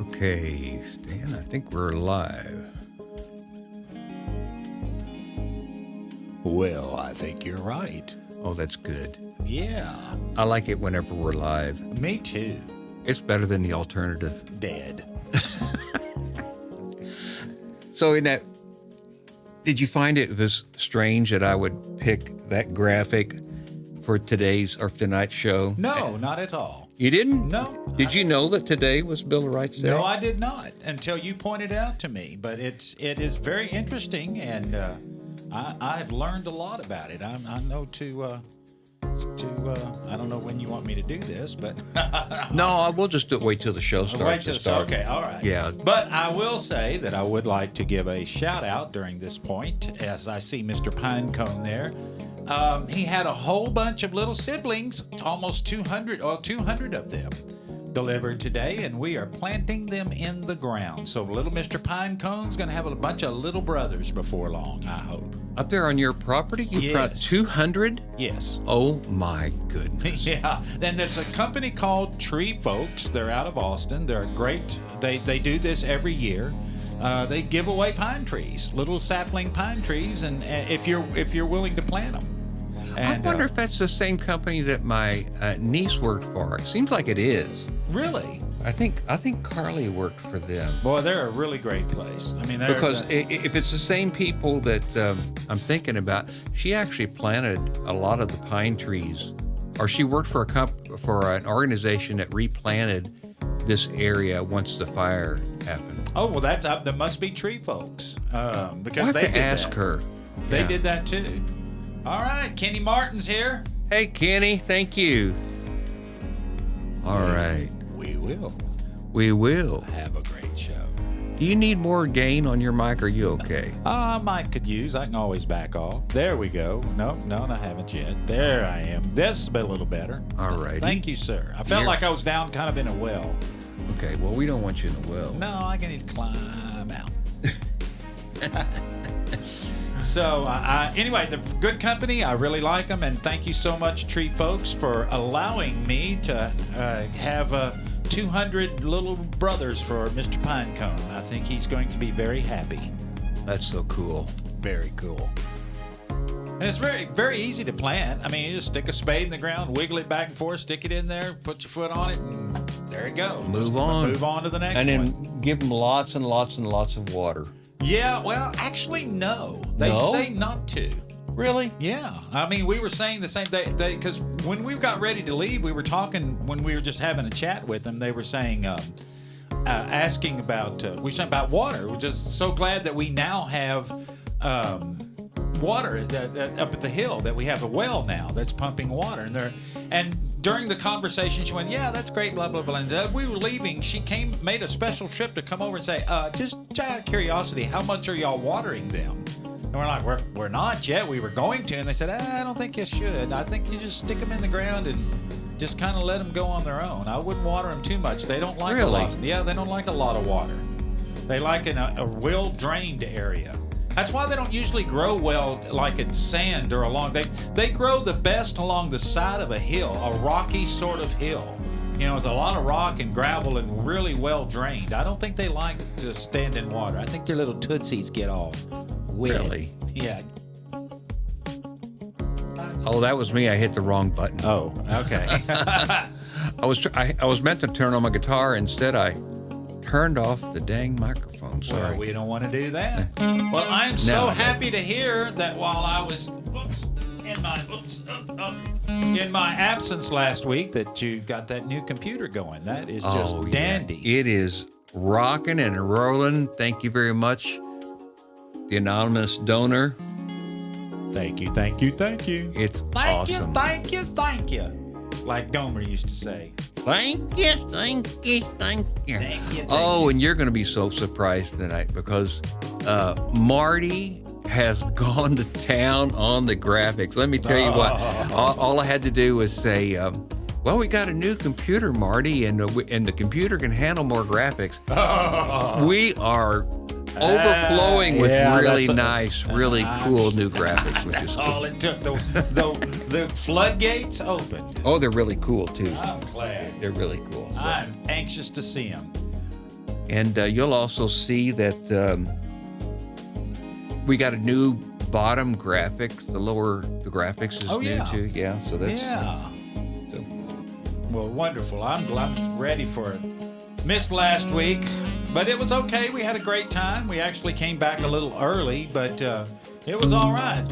Okay, Stan, I think we're live. Well, I think you're right. Oh, that's good. Yeah, I like it whenever we're live. me too. It's better than the alternative. Dead. So in that, did you find it was strange that I would pick that graphic for today's or tonight's show? No, not at all. You didn't? No. Did you know that today was Bill of Rights Day? No, I did not until you pointed it out to me. But it is very interesting, and I've learned a lot about it. I know I don't know when you want me to do this, but No, we'll just wait till the show starts. wait till okay, all right. Yeah. But I will say that I would like to give a shout out during this point, as I see Mr. Pinecone there. He had a whole bunch of little siblings, almost 200 of them, delivered today, and we are planting them in the ground. So little Mr. Pinecone's going to have a bunch of little brothers before long, I hope. Up there on your property, you brought Yes. 200? Yes. Oh my goodness. Yeah. Then there's a company called Tree Folks. They're out of Austin. They're great. They do this every year. They give away pine trees, little sapling pine trees, and if you're willing to plant them. And, I wonder if that's the same company that my niece worked for. It seems like it is. Really? I think Carly worked for them. Boy, they're a really great place. I mean, Because if it's the same people that I'm thinking about, she actually planted a lot of the pine trees, or she worked for an organization that replanted this area once the fire happened. oh well, that must be Tree Folks because We'll have they to did ask that. her. They Yeah. did that too. All right, Kenny Martin's here. Hey, Kenny, thank you. All right, We will we will. have a great show. Do you need more gain on your mic? Or are you okay? Mike could use. I can always back off. There we go. No, I haven't yet. There I am. This has been a little better. All right. Thank you, sir. I felt You're- like I was down kind of in a well. Okay, well, we don't want you in the well. No, I need to climb out. So, anyway, the good company, I really like them, and thank you so much, Tree Folks, for allowing me to have 200 little brothers for Mr. Pinecone. I think he's going to be very happy. That's so cool. Very cool. And it's very, very easy to plant. I mean, you just stick a spade in the ground, wiggle it back and forth, stick it in there, put your foot on it, and there you go. Move on. Move on to the next And one. then give them lots and lots and lots of water. Yeah, well, actually, no. They No? say not to. Really? Yeah. I mean, we were saying the same thing. Because when we got ready to leave, we were talking, when we were just having a chat with them, they were saying, asking about, we were saying about water. We're just so glad that we now have water up at the hill, that we have a well now that's pumping water. And during the conversation, she went, yeah, that's great, blah, blah, blah. And we were leaving. She made a special trip to come over and say, just out of curiosity, how much are y'all watering them? And we're like, we're not yet. We were going to. And they said, I don't think you should. I think you just stick them in the ground and just kind of let them go on their own. I wouldn't water them too much. They don't like Really? a lot. Yeah, they don't like a lot of water. They like a well-drained area. That's why they don't usually grow well like in sand or along. They grow the best along the side of a hill, a rocky sort of hill, you know, with a lot of rock and gravel and really well drained. I don't think they like to stand in water. I think their little tootsies get all wet. Really? Yeah. Oh, that was me. I hit the wrong button. Oh, okay. I was meant to turn on my guitar. Instead, I turned off the dang microphone. Sorry. Well, we don't want to do that. Well, I'm so happy to hear that while I was in my absence last week, that you got that new computer going. That is just dandy. Yeah. It is rocking and rolling. Thank you very much, the anonymous donor. Thank you. It's Thank awesome. you. like Gomer used to say. Thank you, thank you, thank you. Thank you. Oh, and you're going to be so surprised tonight because Marty has gone to town on the graphics. Let me tell you what. All I had to do was say, well, we got a new computer, Marty, and the computer can handle more graphics. We are overflowing with really nice, really cool new graphics, which is all it took. The floodgates opened. Oh, they're really cool too. I'm glad. They're really cool. So. I'm anxious to see them. And you'll also see that we got a new bottom graphics. The graphics is new too. Yeah, so that's Well, wonderful. I'm ready for it. Missed last week, but it was okay. We had a great time. We actually came back a little early, but it was all right.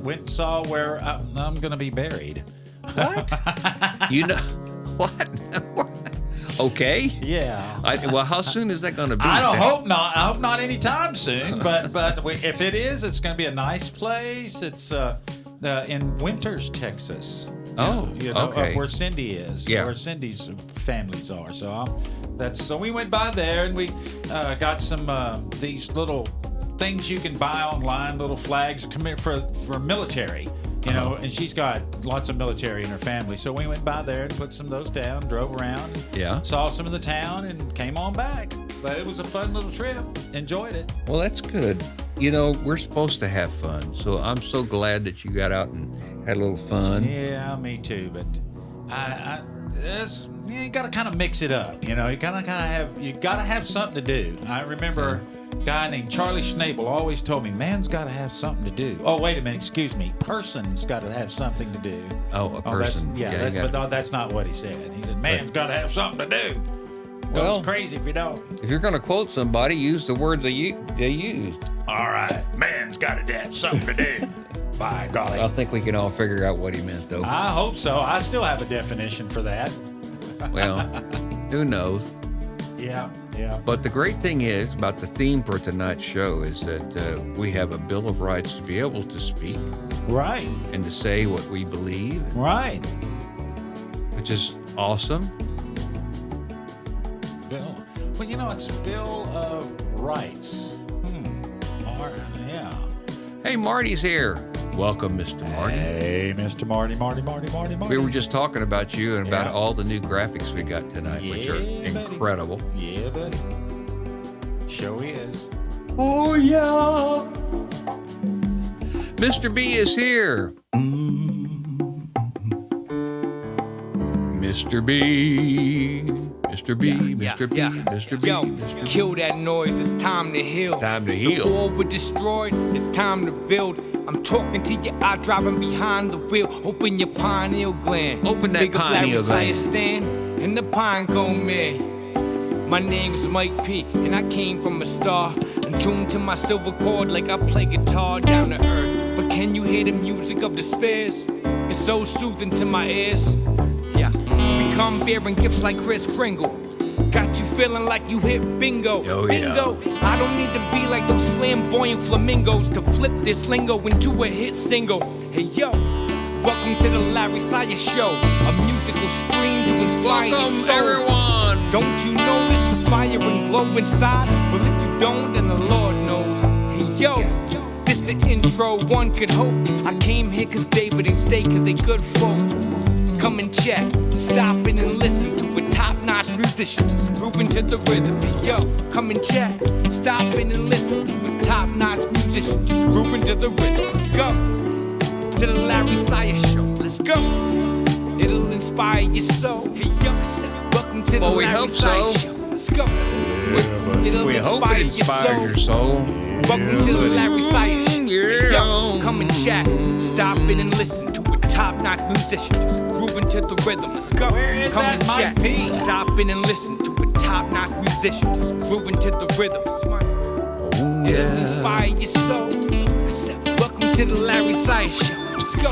Went and saw where I'm going to be buried. What? You know what? Okay. Yeah. Well, how soon is that going to be? I hope not. I hope not anytime soon. But if it is, it's going to be a nice place. It's in Winters, Texas. Okay. Where Cindy is. Yeah. Where Cindy's families are. So we went by there and we got some these little things you can buy online, little flags for military. You know, and she's got lots of military in her family. So we went by there and put some of those down, drove around, saw some of the town, and came on back. But it was a fun little trip. Enjoyed it. Well, that's good. You know, we're supposed to have fun. So I'm so glad that you got out and had a little fun. Yeah, me too. But you got to kind of mix it up. You know, you got to have something to do. I remember a guy named Charlie Schnabel always told me, man's got to have something to do. Oh, wait a minute. Excuse me. Person's got to have something to do. Oh, a person. That's not what he said. He said, man's got to have something to do. Well, it's crazy if you don't. If you're going to quote somebody, use the words they used. All right. Man's got to have something to do. By golly. I think we can all figure out what he meant, though. I hope so. I still have a definition for that. Well, who knows? Yeah. But the great thing is about the theme for tonight's show is that we have a Bill of Rights to be able to speak. Right. And to say what we believe. Right. Which is awesome. Bill. Well, it's Bill of Rights. Yeah. Hey, Marty's here. Welcome, Mr. Marty. Hey, Mr. Marty. We were just talking about you and about all the new graphics we got tonight, which are incredible. Yeah, buddy. Sure is. Oh, yeah. Mr. B is here. Mr. B. Mr. B, Mr. B, Mr. B, Yo, Mr. B. Kill that noise, it's time to heal. It's time to heal. The wall we're destroyed, it's time to build. I'm talking to you, I driving behind the wheel. Open your pineal gland. Open that Big up pineal Larry gland. Stand and the pine gone mad. My name's Mike P, and I came from a star. I'm tuned to my silver cord like I play guitar down to earth. But can you hear the music of the spheres? It's so soothing to my ears. Yeah, we come bearing gifts like Kris Kringle. Got you feeling like you hit bingo. Oh, yeah. Bingo. I don't need to be like those flamboyant flamingos to flip this lingo into a hit single. Hey yo, welcome to the Larry Sire Show, a musical stream to inspire Welcome, your soul. everyone. Don't you notice the fire and glow inside? Well, if you don't, then the Lord knows. Hey yo, this the intro one could hope. I came here cause David and stay cause they good folk. Come and check, stop in and listen to a top-notch musician just grooving to the rhythm. Hey, yo, come and check, stop in and listen to a top-notch musician just grooving to the rhythm. Let's go to the Larry Sire Show. Let's go. It'll inspire your soul. Hey, yo, welcome to the Well, we Larry hope Sire so. Show. Let's go. It'll We hope it inspires your soul. Welcome to the Larry Sire Show. Let's go. Yeah. Come and chat, stop in and listen to a top-notch musician just grooving to the rhythm. Let's go. Where is Come that and Mike chat, P? stop in and listen to a top-notch musician just grooving to the rhythm. It'll inspire your soul. Listen, welcome to the Larry Sire Show. Let's go.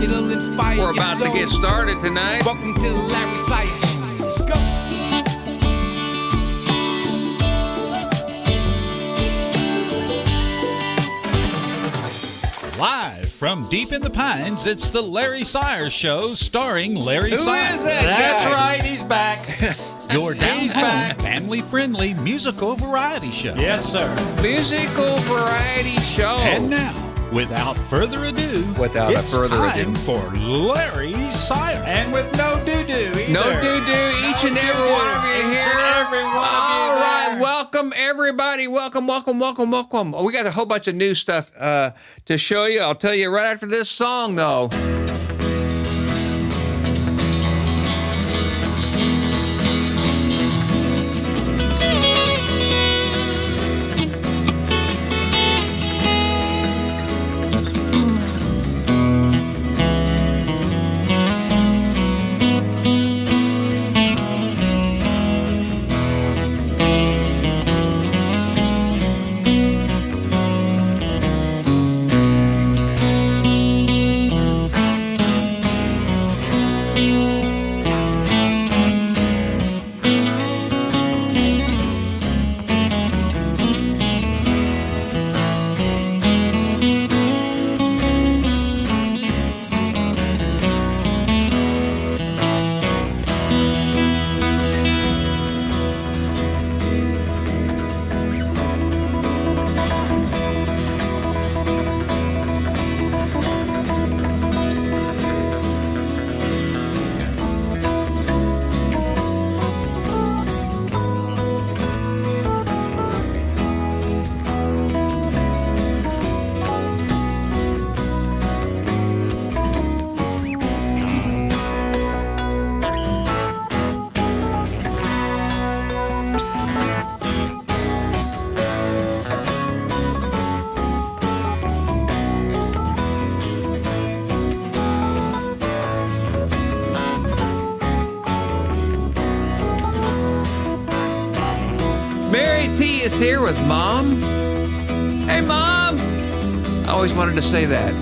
It'll inspire We're your about soul. to get started tonight. Welcome to the Larry Sire Show. Let's go. Live from deep in the pines, it's the Larry Sires Show starring Larry Who Sires. is that That's guy? right, he's back. Your He's down-home, back. family-friendly musical variety show. Yes, sir. Musical variety show. And now, without further ado, Without a it's further time ado. for Larry Sires. And with no doo-doo either. No doo-doo, each and every one of you Each here. and every one of you All right, there. welcome everybody. Welcome. We got a whole bunch of new stuff to show you. I'll tell you right after this song, though. Mary T is here with Mom. Hey, Mom. I always wanted to say that.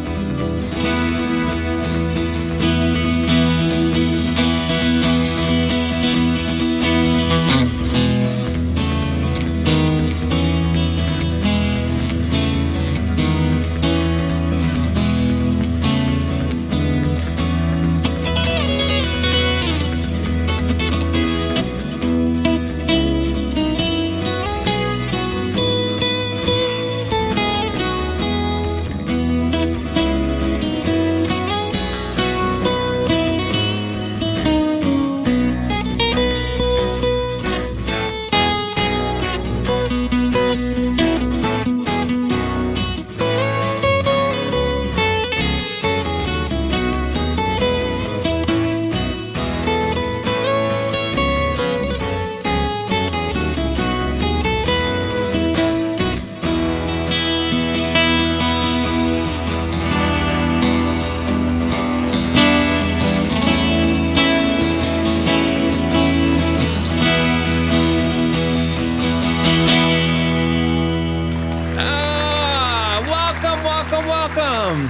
Welcome.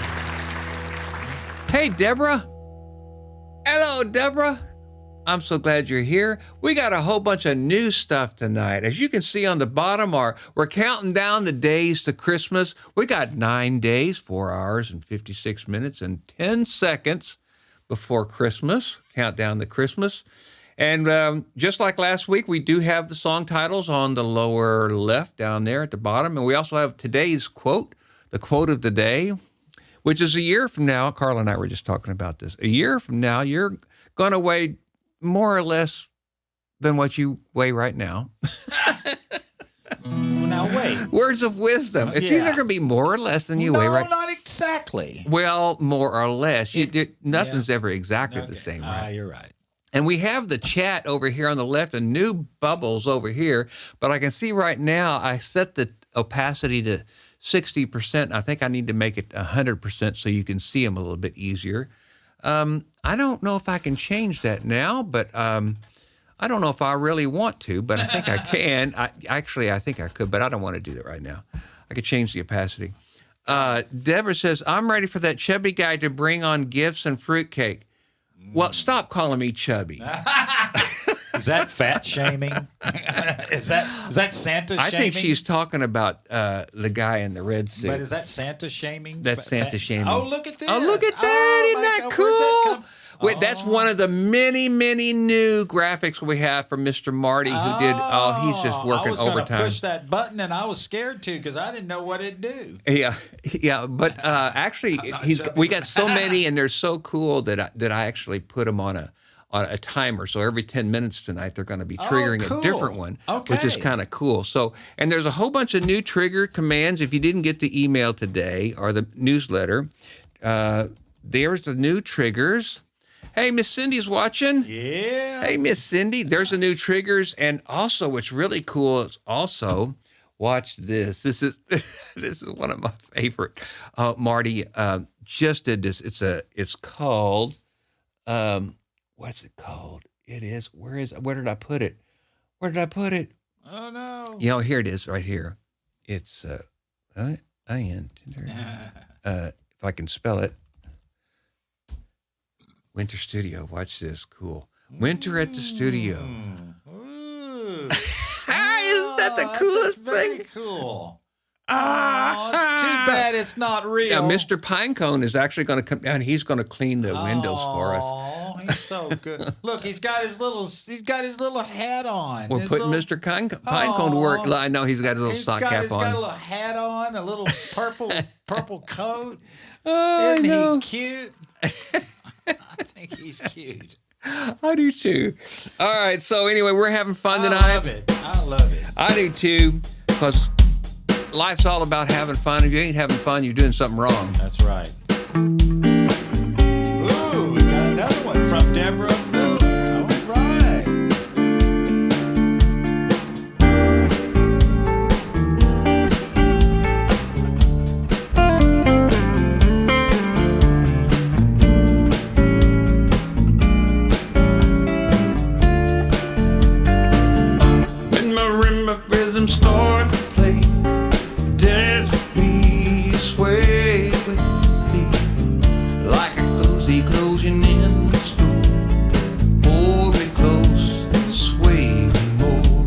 Hey, Deborah. Hello, Deborah. I'm so glad you're here. We got a whole bunch of new stuff tonight. As you can see on the bottom, we're counting down the days to Christmas. We got 9 days, 4 hours and 56 minutes and 10 seconds before Christmas. Countdown to Christmas. And just like last week, we do have the song titles on the lower left down there at the bottom. And we also have today's quote, the quote of the day, which is a year from now. Carla and I were just talking about this. A year from now, you're going to weigh more or less than what you weigh right now. Now, wait. Words of wisdom. It's Yeah. either going to be more or less than you weigh right now. No, not exactly. Well, more or less. Nothing's ever exactly the same, right? You're right. And we have the chat over here on the left and new bubbles over here. But I can see right now I set the opacity to 60%. I think I need to make it 100% so you can see them a little bit easier. I don't know if I can change that now, but I don't know if I really want to, but I think I can. I think I could, but I don't want to do that right now. I could change the opacity. Deborah says, I'm ready for that chubby guy to bring on gifts and fruitcake. Well, stop calling me chubby. Is that fat shaming? Is that Santa shaming? I think she's talking about the guy in the red suit. But is that Santa shaming? That's Santa shaming. Oh, look at this. Oh, look at that. Isn't that God, cool? where'd that come- Wait, that's one of the many, many new graphics we have from Mr. Marty, who did. Oh, he's just working I was gonna overtime. push that button, and I was scared to because I didn't know what it'd do. Yeah, but actually, we got so many, and they're so cool that I actually put them on a timer. So every 10 minutes tonight, they're going to be triggering cool. a different one, which is Okay. kind of cool. So, and there's a whole bunch of new trigger commands. If you didn't get the email today or the newsletter, there's the new triggers. Hey, Miss Cindy's watching. Yeah. Hey, Miss Cindy, there's the new triggers. And also, what's really cool is also, watch this. This is one of my favorite. Marty just did this. It's called, what's it called? It is, where did I put it? Where did I put it? Oh, no. You know, here it is right here. It's, if I can spell it. Winter Studio. Watch this. Cool. Winter at the Studio. Ooh. Isn't that the coolest Very thing? cool. Oh, it's too bad it's not real. Yeah, Mr. Pinecone is actually going to come down. He's going to clean the windows for us. Oh, he's so good. Look, he's got his little hat on. We're His putting little- Mr. Pinecone to work. I know he's got his little sock cap He's got a on. little hat on, a little purple coat. Oh, Isn't I know. he cute? I think he's cute. I do too. All right. So anyway, we're having fun I tonight. love it. I love it. I do too, because life's all about having fun. If you ain't having fun, you're doing something wrong. That's right. Ooh, we got another one from Deborah Miller. All right. When my rhythm start to play, dance with me, sway with me, like a cozy closing in the store. Hold me close, sway me more,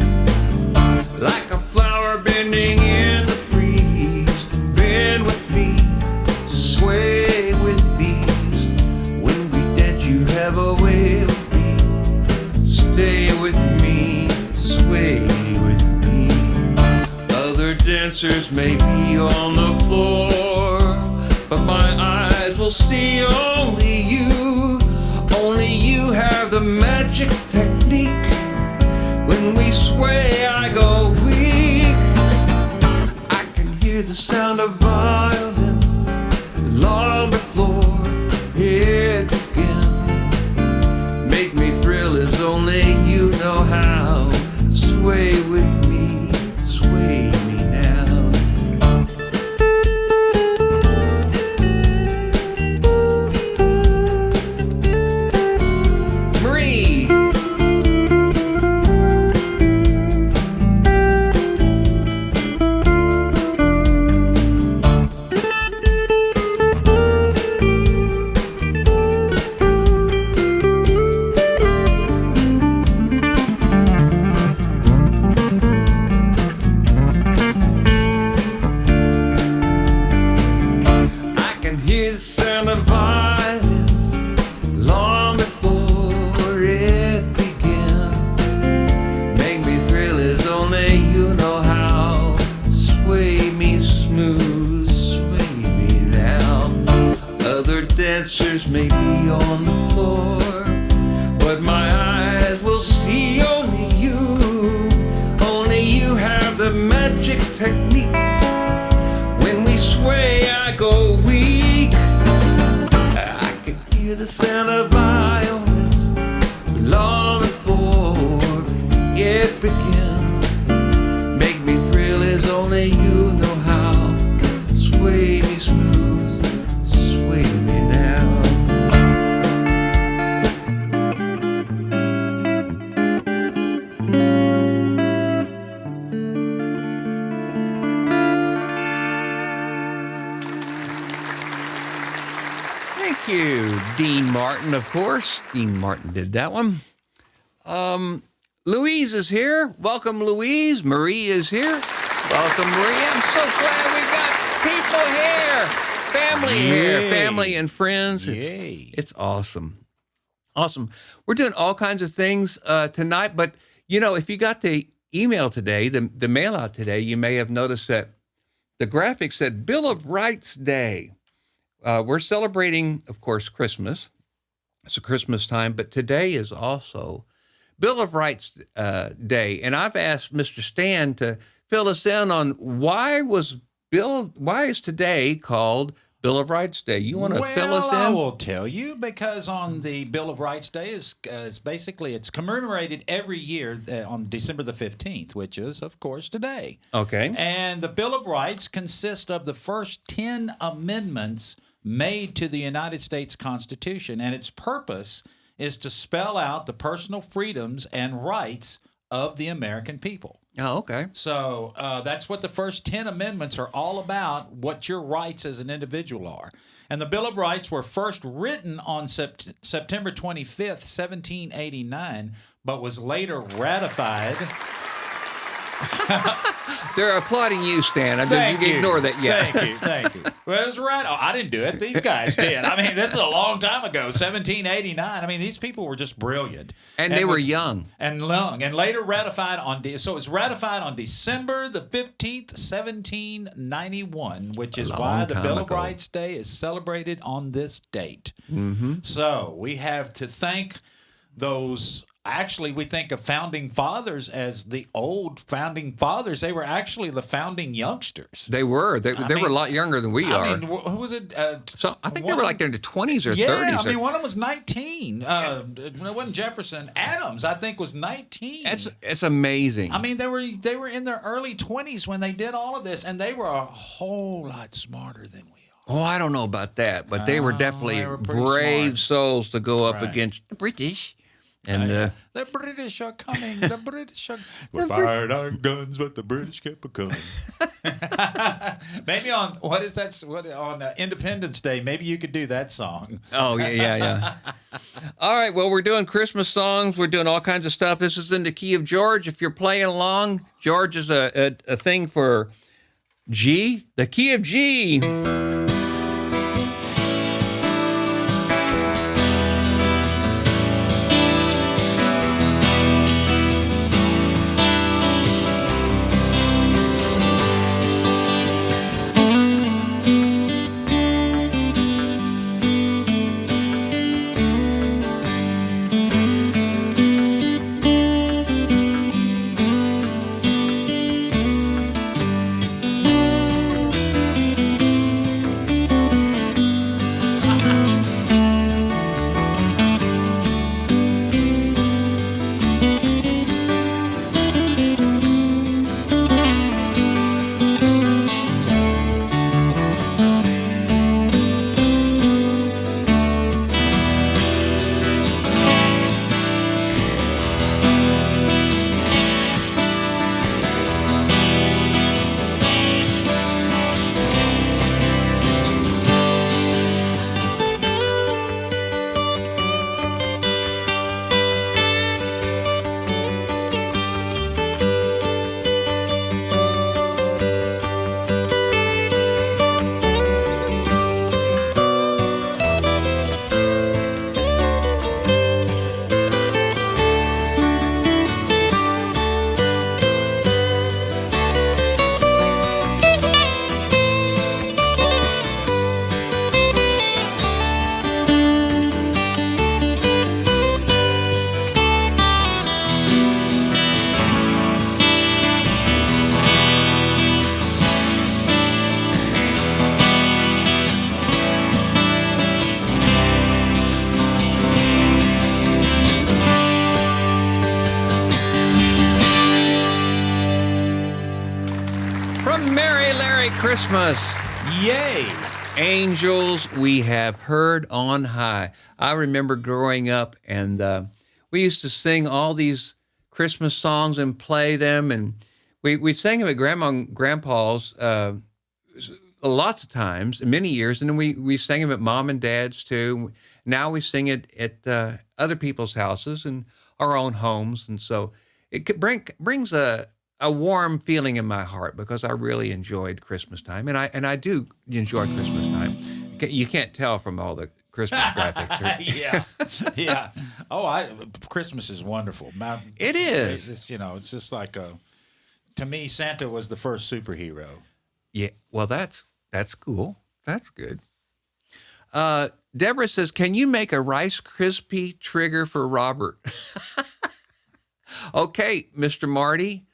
like a flower bending in the breeze. Bend with me, sway with these. When we dance, you have a way with me. Stay with me, sway with me. Other dancers may be on the floor, but my eyes will see only you. Only you have the magic technique. When we sway, I go weak. I can hear the sound of violins long before it begins. Make me thrill as only you know how. Sway with me, sway me now. Marie. I can hear the sound of violence long before it begins. Make me thrill as only you know how. Sway me smooth, sway me now. Other dancers may be on the floor, but my eyes will see only you. Only you have the magic technique. When we sway, I go weak. I can hear the sound of violence long before it begins. Make me thrill as only you know how. Sway me smooth, sway me now. Thank you, Dean Martin, of course. Dean Martin did that one. Louise is here. Welcome, Louise. Marie is here. Welcome, Marie. I'm so glad we got people here. Family here. Family and friends. Yay. It's awesome. Awesome. We're doing all kinds of things tonight, but, if you got the email today, the mail out today, you may have noticed that the graphic said Bill of Rights Day. We're celebrating, of course, Christmas. It's a Christmas time, but today is also Bill of Rights Day. And I've asked Mr. Stan to fill us in on why is today called Bill of Rights Day? You want to fill us in? I will tell you, because on the Bill of Rights Day is basically, it's commemorated every year on December the 15th, which is, of course, today. Okay. And the Bill of Rights consists of the first 10 amendments made to the United States Constitution, and its purpose is to spell out the personal freedoms and rights of the American people. Oh, okay. So that's what the first 10 amendments are all about, what your rights as an individual are. And the Bill of Rights were first written on September 25th, 1789, but was later ratified. They're applauding you, Stan. You can ignore that. Yeah. Thank you. Well, it was right. Oh, I didn't do it. These guys did. I mean, this is a long time ago, 1789. I mean, these people were just brilliant. And they were young. And later ratified so it was ratified on December the 15th, 1791, which is why the Bill of Rights Day is celebrated on this date. Mm-hmm. So we have to thank those. Actually, we think of founding fathers as the old founding fathers. They were actually the founding youngsters. They were. They were a lot younger than we are. I mean, who was it? So I think they were like in their 20s or 30s. Yeah, I mean, one of them was 19. It wasn't Jefferson. Adams, I think, was 19. It's amazing. I mean, they were in their early 20s when they did all of this, and they were a whole lot smarter than we are. Oh, I don't know about that, but they were definitely brave souls to go up against the British. And the British are coming. The British are. We fired our guns, but the British kept a coming. Maybe on on Independence Day? Maybe you could do that song. Oh yeah. All right. Well, we're doing Christmas songs. We're doing all kinds of stuff. This is in the key of George. If you're playing along, George is a thing for G. The key of G. Christmas. Yay! Angels we have heard on high. I remember growing up, and we used to sing all these Christmas songs and play them, and we sang them at Grandma and Grandpa's lots of times, many years, and then we sang them at Mom and Dad's too. Now we sing it at other people's houses and our own homes, and so brings a warm feeling in my heart because I really enjoyed Christmas time, and I do enjoy Christmas time. You can't tell from all the Christmas graphics. Yeah. Oh, Christmas is wonderful. It is. It's just like to me, Santa was the first superhero. Yeah. Well, that's cool. That's good. Deborah says, "Can you make a Rice Krispie trigger for Robert?" Okay, Mr. Marty.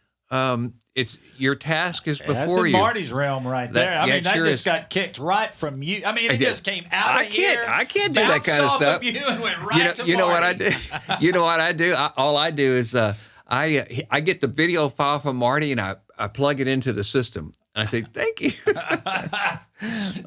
It's your task is before That's in you. Marty's realm right there. I mean, that sure just is. got kicked right from you. I mean, it just came out of here. I can't do that bounced kind of off stuff. you and went right to you know what I Marty. do? You know what I do? All I do is I get the video file from Marty and I plug it into the system. I say thank you.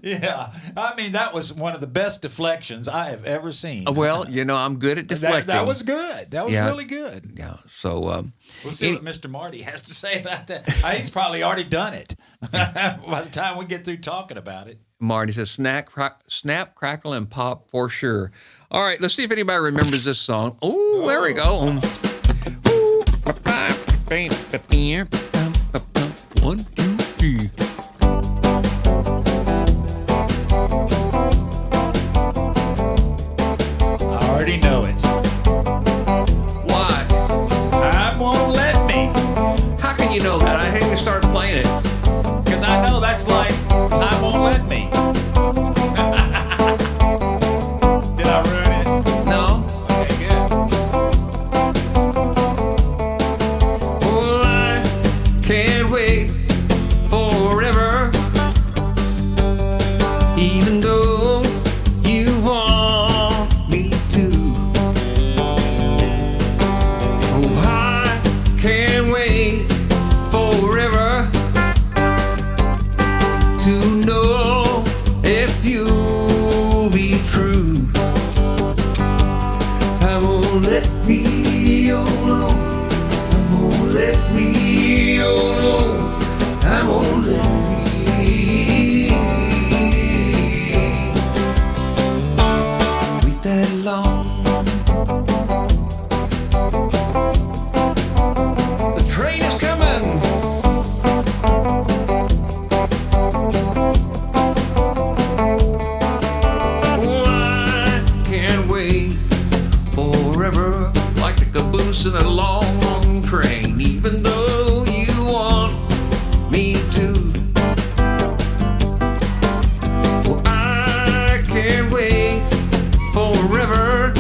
Yeah, I mean that was one of the best deflections I have ever seen. Well, I'm good at deflecting. That was good. That was really good. Yeah. So We'll see what Mr. Marty has to say about that. He's probably already done it by the time we get through talking about it. Marty says, snap, crackle, and pop for sure. All right, let's see if anybody remembers this song. Oh, there we go. 1, 2, 3. I already know it. Why? Time won't let me. How can you know that? I think you started playing it. Because I know that's like, time won't let me. Did I ruin it? No? Okay, good. Oh, I can't wait forever. Even though you want me to. Oh, I can't wait forever to know if you'll be true. I won't let me, oh no. I won't let me, oh no. I won't let me. Wait that long. The train is coming. Oh, I can't wait forever, like the caboose in a long, long train, even though you want me to. Well, I can't wait forever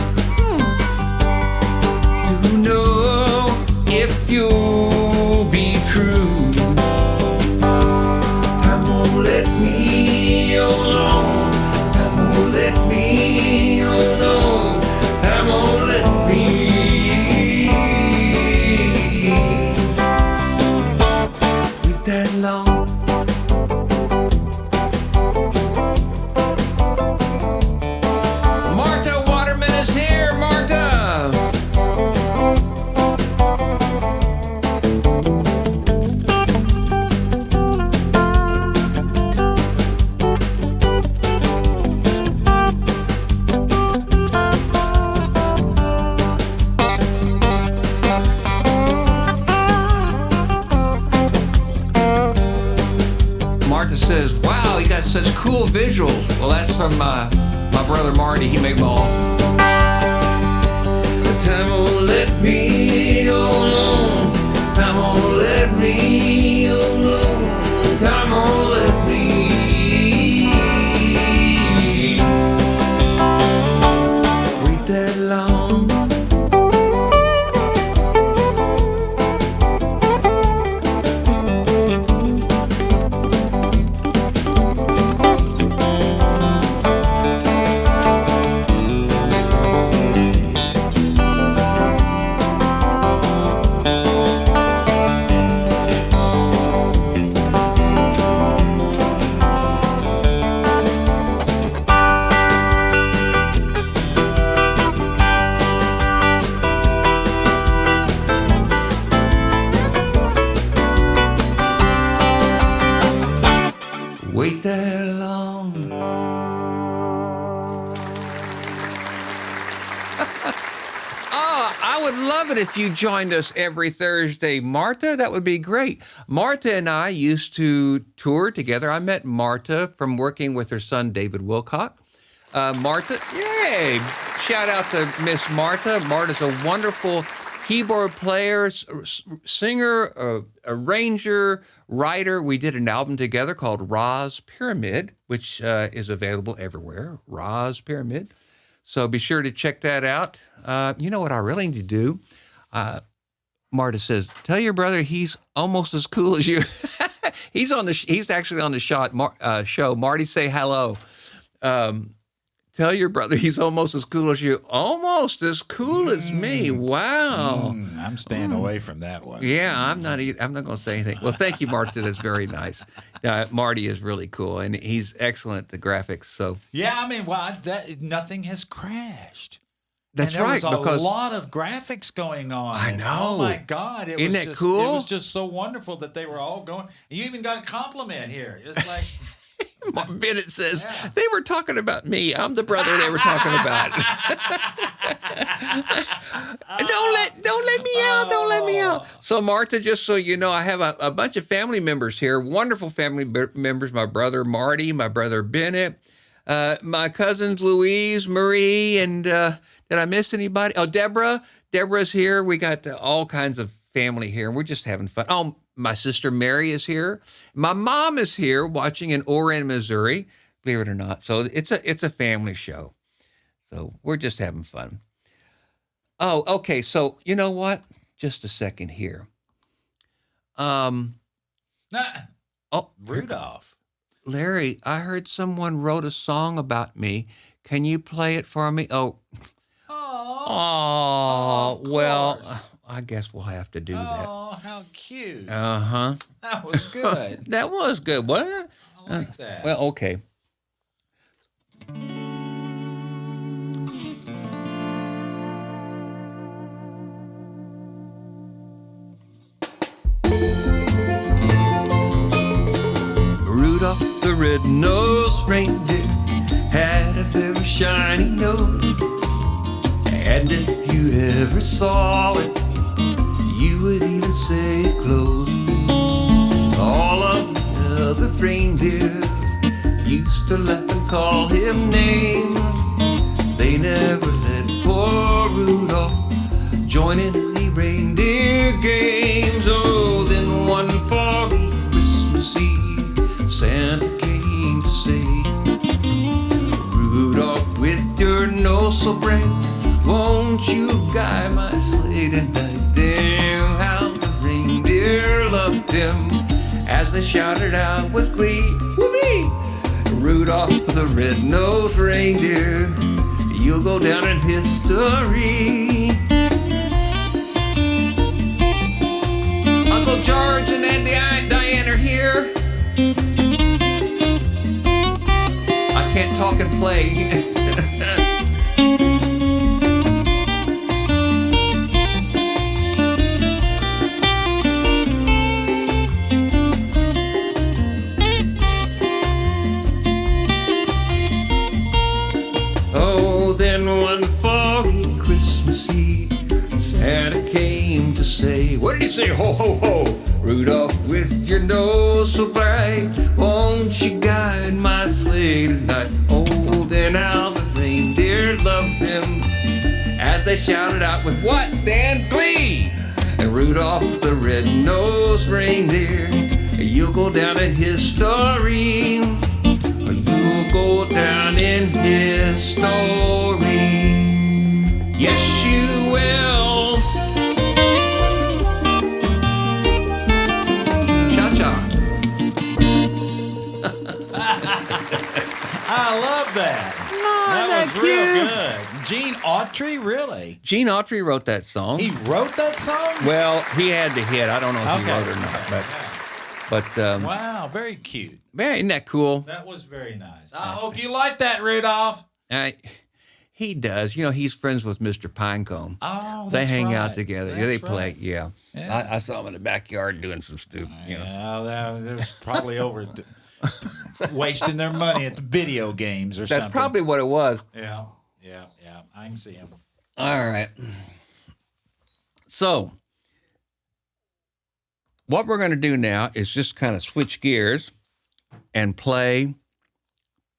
to know if you'll be true. Time won't let me alone. Time won't let me alone. Time won't let me. Wait that long. Marta Waterman is here. Marta. Martha says, wow, you got such cool visuals. Well, that's from my brother Marty. He made them all. Time won't let me alone. Time won't let me alone. Time won't let me. Wait that long. Wait that long. I I would love it if you joined us every Thursday, Martha. That would be great. Martha and I used to tour together. I met Martha from working with her son, David Wilcock. Martha, yay! Shout out to Miss Martha. Martha's a wonderful keyboard player, singer, arranger, writer. We did an album together called Ra's Pyramid, which is available everywhere. Ra's Pyramid. So be sure to check that out. You know what I really need to do? Marta says, tell your brother he's almost as cool as you. He's actually on the show. Marty, say hello. Tell your brother he's almost as cool as you. Almost as cool as me. Wow. I'm staying away from that one. Yeah, I'm not going to say anything. Well, thank you, Marty. That's very nice. Marty is really cool, and he's excellent at the graphics. So yeah, I mean, nothing has crashed. That's and there right. was because a lot of graphics going on. I know. Oh my God! Isn't that cool? It was just so wonderful that they were all going. You even got a compliment here. It's like. Bennett says, they were talking about me. I'm the brother they were talking about. Don't let me out. Don't let me out. So, Martha, just so you know, I have a bunch of family members here, wonderful family members. My brother Marty, my brother Bennett, my cousins Louise, Marie, and did I miss anybody? Oh, Deborah. Deborah's here. We got all kinds of family here, and we're just having fun. Oh, my sister Mary is here. My mom is here watching in Oran, Missouri, believe it or not. So it's a family show. So we're just having fun. Oh, okay. So you know what? Just a second here. Rudolph. Larry, I heard someone wrote a song about me. Can you play it for me? Oh, well, I guess we'll have to do that. Oh, how cute. Uh-huh. That was good. That was good. What? I like that. Well, okay. Rudolph the red-nosed reindeer had a very shiny nose. And if you ever saw it, you would even say it glowed. All of the other reindeers used to laugh and call him names. They never let poor Rudolph join in any reindeer games. Oh, then one foggy Christmas Eve, Santa came to say, Rudolph, with your nose so bright, won't you guide my sleigh tonight? Damn, how the reindeer loved him as they shouted out with glee, whoopee! Rudolph the red-nosed reindeer, you'll go down in history. Uncle George and Aunt Diane are here. I can't talk and play. Santa came to say, what did he say? Ho, ho, ho! Rudolph, with your nose so bright, won't you guide my sleigh tonight? Oh, then how the reindeer loved him as they shouted out with what, Stan? Glee! And Rudolph the red-nosed reindeer, you'll go down in history. You'll go down in history. Yes, you will. I love that. Oh, that was cute. real good. Gene Autry, really? Gene Autry wrote that song. He wrote that song? Well, he had the hit. I don't know if he wrote it or not, but wow, very cute. Man, isn't that cool? That was very nice. I hope you like that, Rudolph. He does. You know, he's friends with Mr. Pinecone. Oh, they that's hang right. out together. That's Yeah, they right. play. Yeah. I saw him in the backyard doing some stupid. Yeah, that was probably over wasting their money at the video games or something. That's probably what it was. Yeah. I can see him. All right. All right. All right. So, what we're going to do now is just kind of switch gears and play.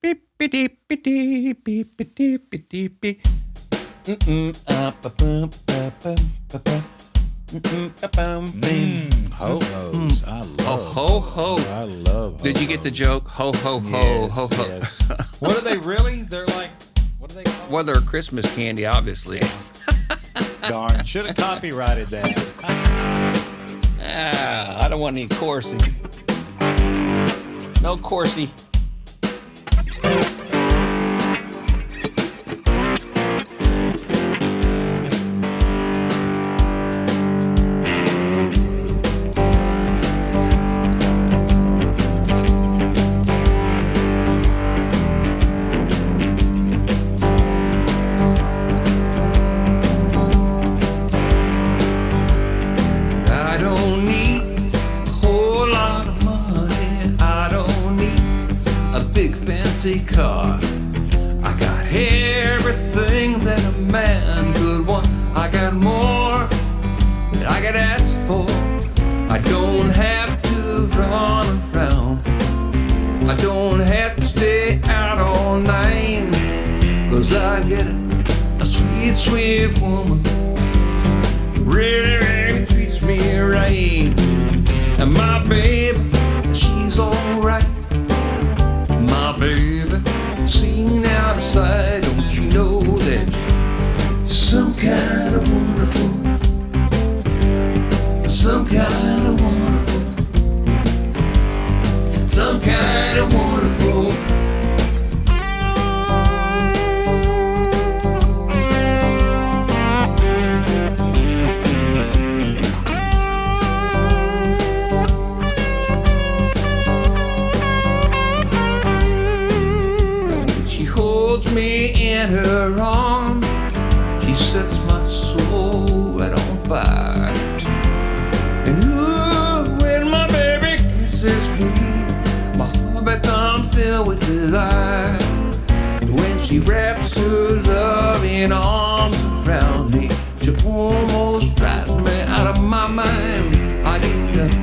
Beep, beep, beep, beep, beep, beep, beep, beep, beep, beep. Ho-hos. I love Ho-ho. I love ho-hos. Did you get the joke? Ho, ho, ho, Yes, ho, ho. yes. What are they really? They're like, what are they called? Well, they're Christmas candy, obviously. Darn, should have copyrighted that. I don't want any Corsi. No Corsi. I don't need a whole lot of money. I don't need a big fancy car. I got everything that a man could want. I got more than I could ask for. I don't have to run around. I don't have to stay out all night. 'Cause I get a sweet, sweet woman. Really, really treats me right. And my baby, she's alright. My baby, seen out of sight. Don't you know that you're some kind of wonderful? Some kind of wonderful. Some kind of wonderful. She holds me in her arms. She sets my soul right on fire. And ooh, when my baby kisses me, my heart becomes filled with desire. When she wraps her loving arms around me, she almost drives me out of my mind. I get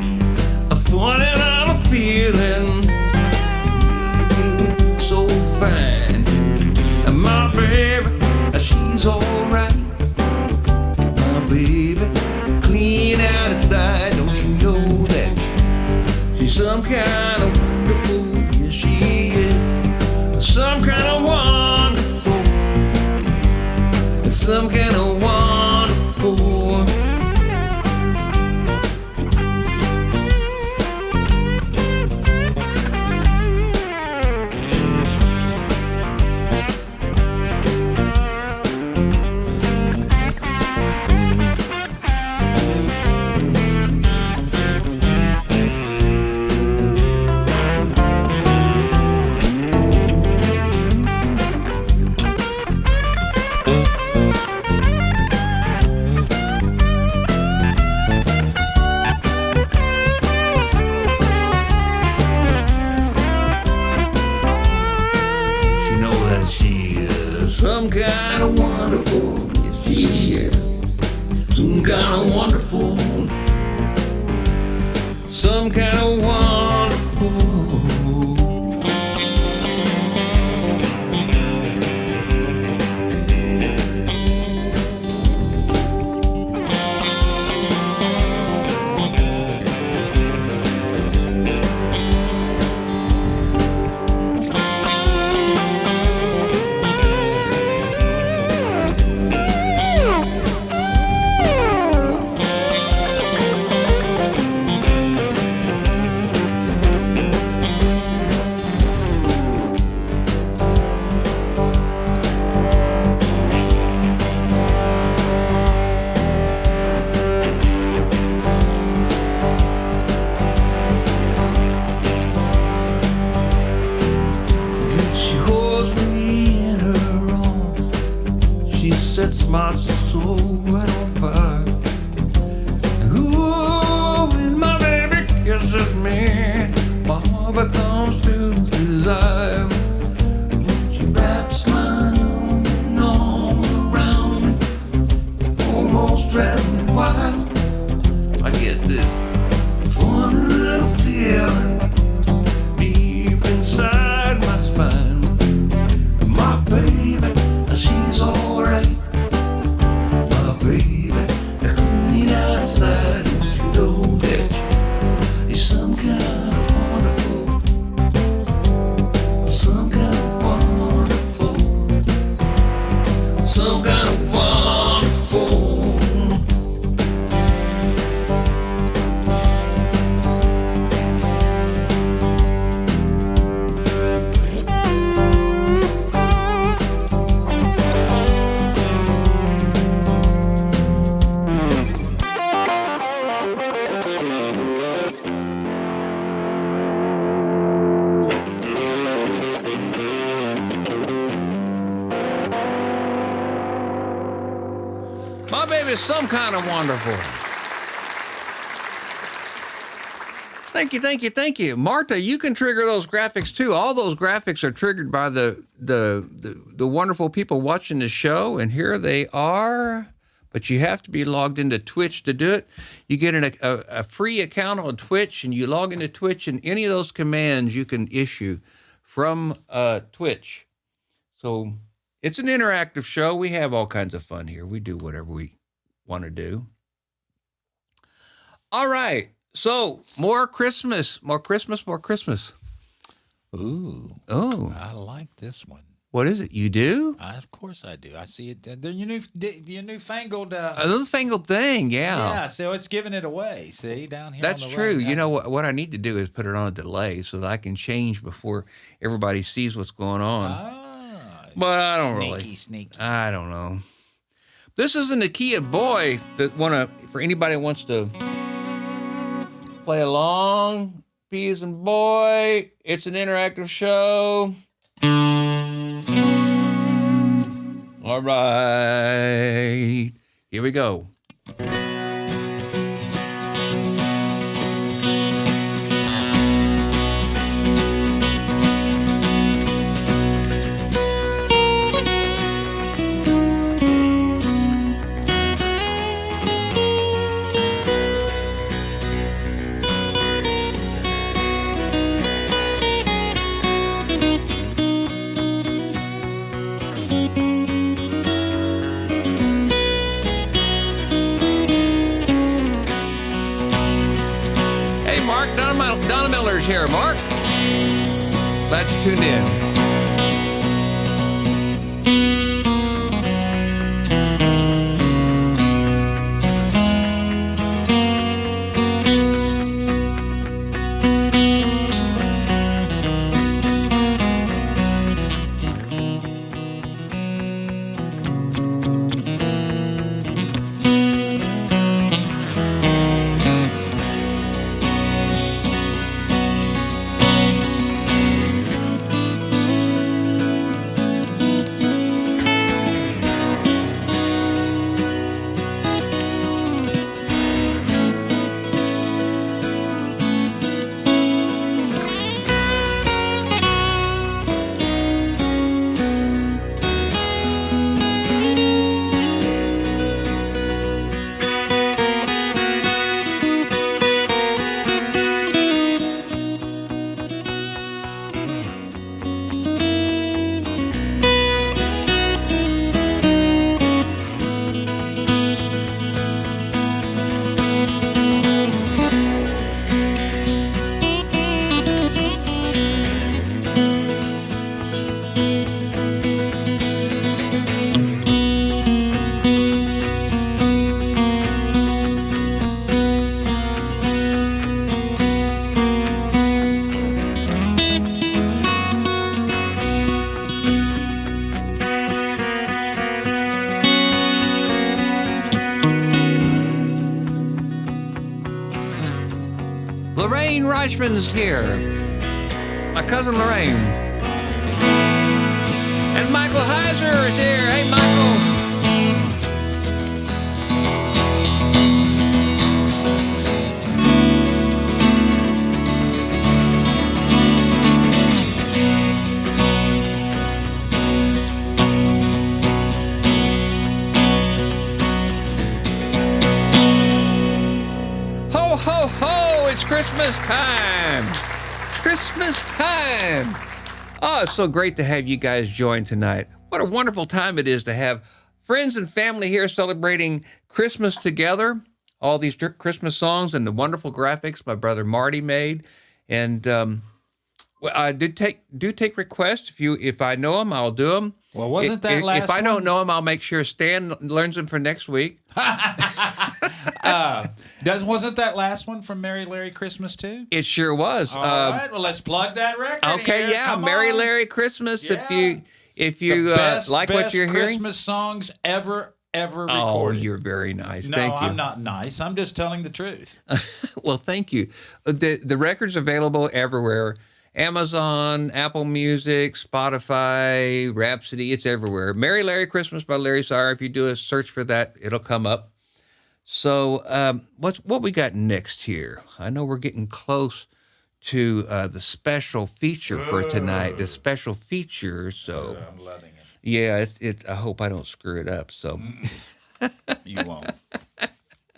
a funny kind of feeling, really so fine. And my baby, she's alright. My baby, clean out inside. Don't you know that she's some kind of wonderful? Yes, she is some kind of wonderful. Some kind of wonderful. She know that she is some kind of wonderful. Yes, she is some kind of wonderful. Some kind of wonderful. She holds me in her arms. She sets my soul right on fire. Ooh, when my baby kisses me, my heart becomes filled with desire. When she wraps my loving arms around me, almost drives me wild. some kind of wonderful. My baby's some kind of wonderful. Thank you, thank you, thank you. Marta, you can trigger those graphics too. All those graphics are triggered by the wonderful people watching the show, and here they are. But you have to be logged into Twitch to do it. You get a free account on Twitch, and you log into Twitch, and any of those commands you can issue from Twitch. So it's an interactive show. We have all kinds of fun here. We do whatever we want to do. All right. So more Christmas, more Christmas, more Christmas. Ooh. Oh. I like this one. What is it? You do? Of course I do. I see it. They're your newfangled. A newfangled thing, yeah. Yeah, so it's giving it away. See, down here. That's on the true. right. You know what I need to do is put it on a delay so that I can change before everybody sees what's going on. But I don't Sneaky. I don't know. This is an Nakia Boy that for anybody who wants to play along. Peas and Boy. It's an interactive show. All right. Here we go. Donna Miller's here, Mark. Glad you tuned in. Lorraine Reichman's here. My cousin Lorraine. And Michael Heiser is here. Hey, Michael. Ho, ho, ho, it's Christmas time. Christmas time. Oh, it's so great to have you guys join tonight. What a wonderful time it is to have friends and family here celebrating Christmas together. All these Christmas songs and the wonderful graphics my brother Marty made. And I do take requests. If I know them, I'll do them. Well, wasn't that last If I one? don't know them, I'll make sure Stan learns them for next week. Wasn't that last one from Merry Larry Christmas too? It sure was. All right, well, let's plug that record. Okay, here. yeah, Come Merry on. Larry Christmas. Yeah. If you like what you're hearing. Christmas songs ever recorded. Oh, you're very nice. No, Thank you. I'm not nice. I'm just telling the truth. Well, thank you. The record's available everywhere. Amazon, Apple Music, Spotify, Rhapsody, it's everywhere. Merry Larry Christmas by Larry Sire. If you do a search for that, it'll come up. So what we got next here? I know we're getting close to the special feature for tonight. The special feature. So I'm loving it. yeah, I hope I don't screw it up. So You won't.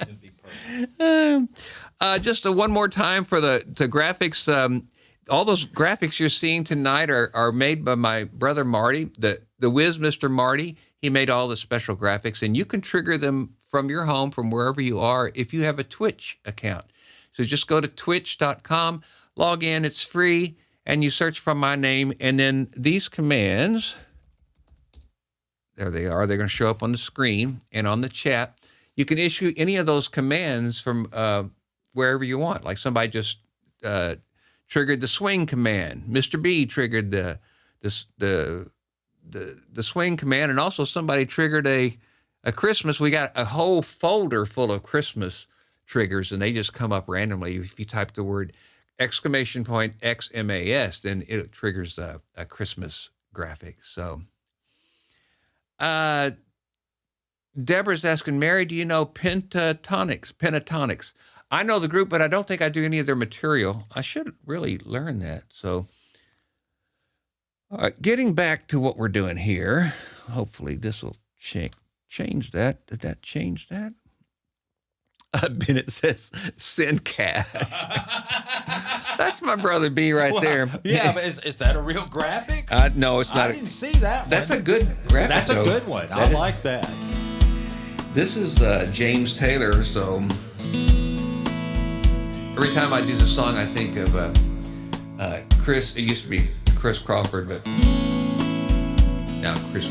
It'll be perfect. just one more time for the graphics. All those graphics you're seeing tonight are made by my brother Marty, the whiz Mr. Marty. He made all the special graphics, and you can trigger them from your home, from wherever you are, if you have a Twitch account. So just go to twitch.com, log in, it's free, and you search for my name, and then these commands, there they are. They're going to show up on the screen and on the chat. You can issue any of those commands from wherever you want. Like somebody just triggered the swing command. Mr. B triggered the swing command, and also somebody triggered a Christmas. We got a whole folder full of Christmas triggers, and they just come up randomly. If you type the word XMAS, then it triggers a Christmas graphic. So, Deborah's asking, Mary, do you know Pentatonics? I know the group, but I don't think I do any of their material. I should really learn that. So, all right, getting back to what we're doing here. Hopefully this will change that. Did that change that? Bennett says, send cash. That's my brother B right there. Yeah, but is that a real graphic? No, it's not. I didn't see that one. That's a good graphic. That's a though. good one. I like that. This is James Taylor, so every time I do the song, I think of Chris. It used to be Chris Crawford, but now Chris.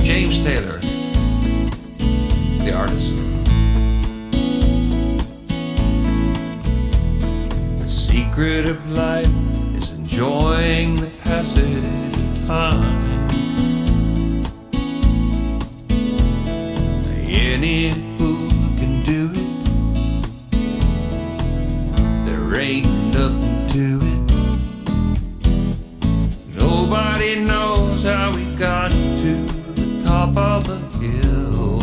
James Taylor is the artist. The secret of life is enjoying the passage of time. Any fool can do it. There ain't nothing to it. Nobody knows how we got to the top of the hill.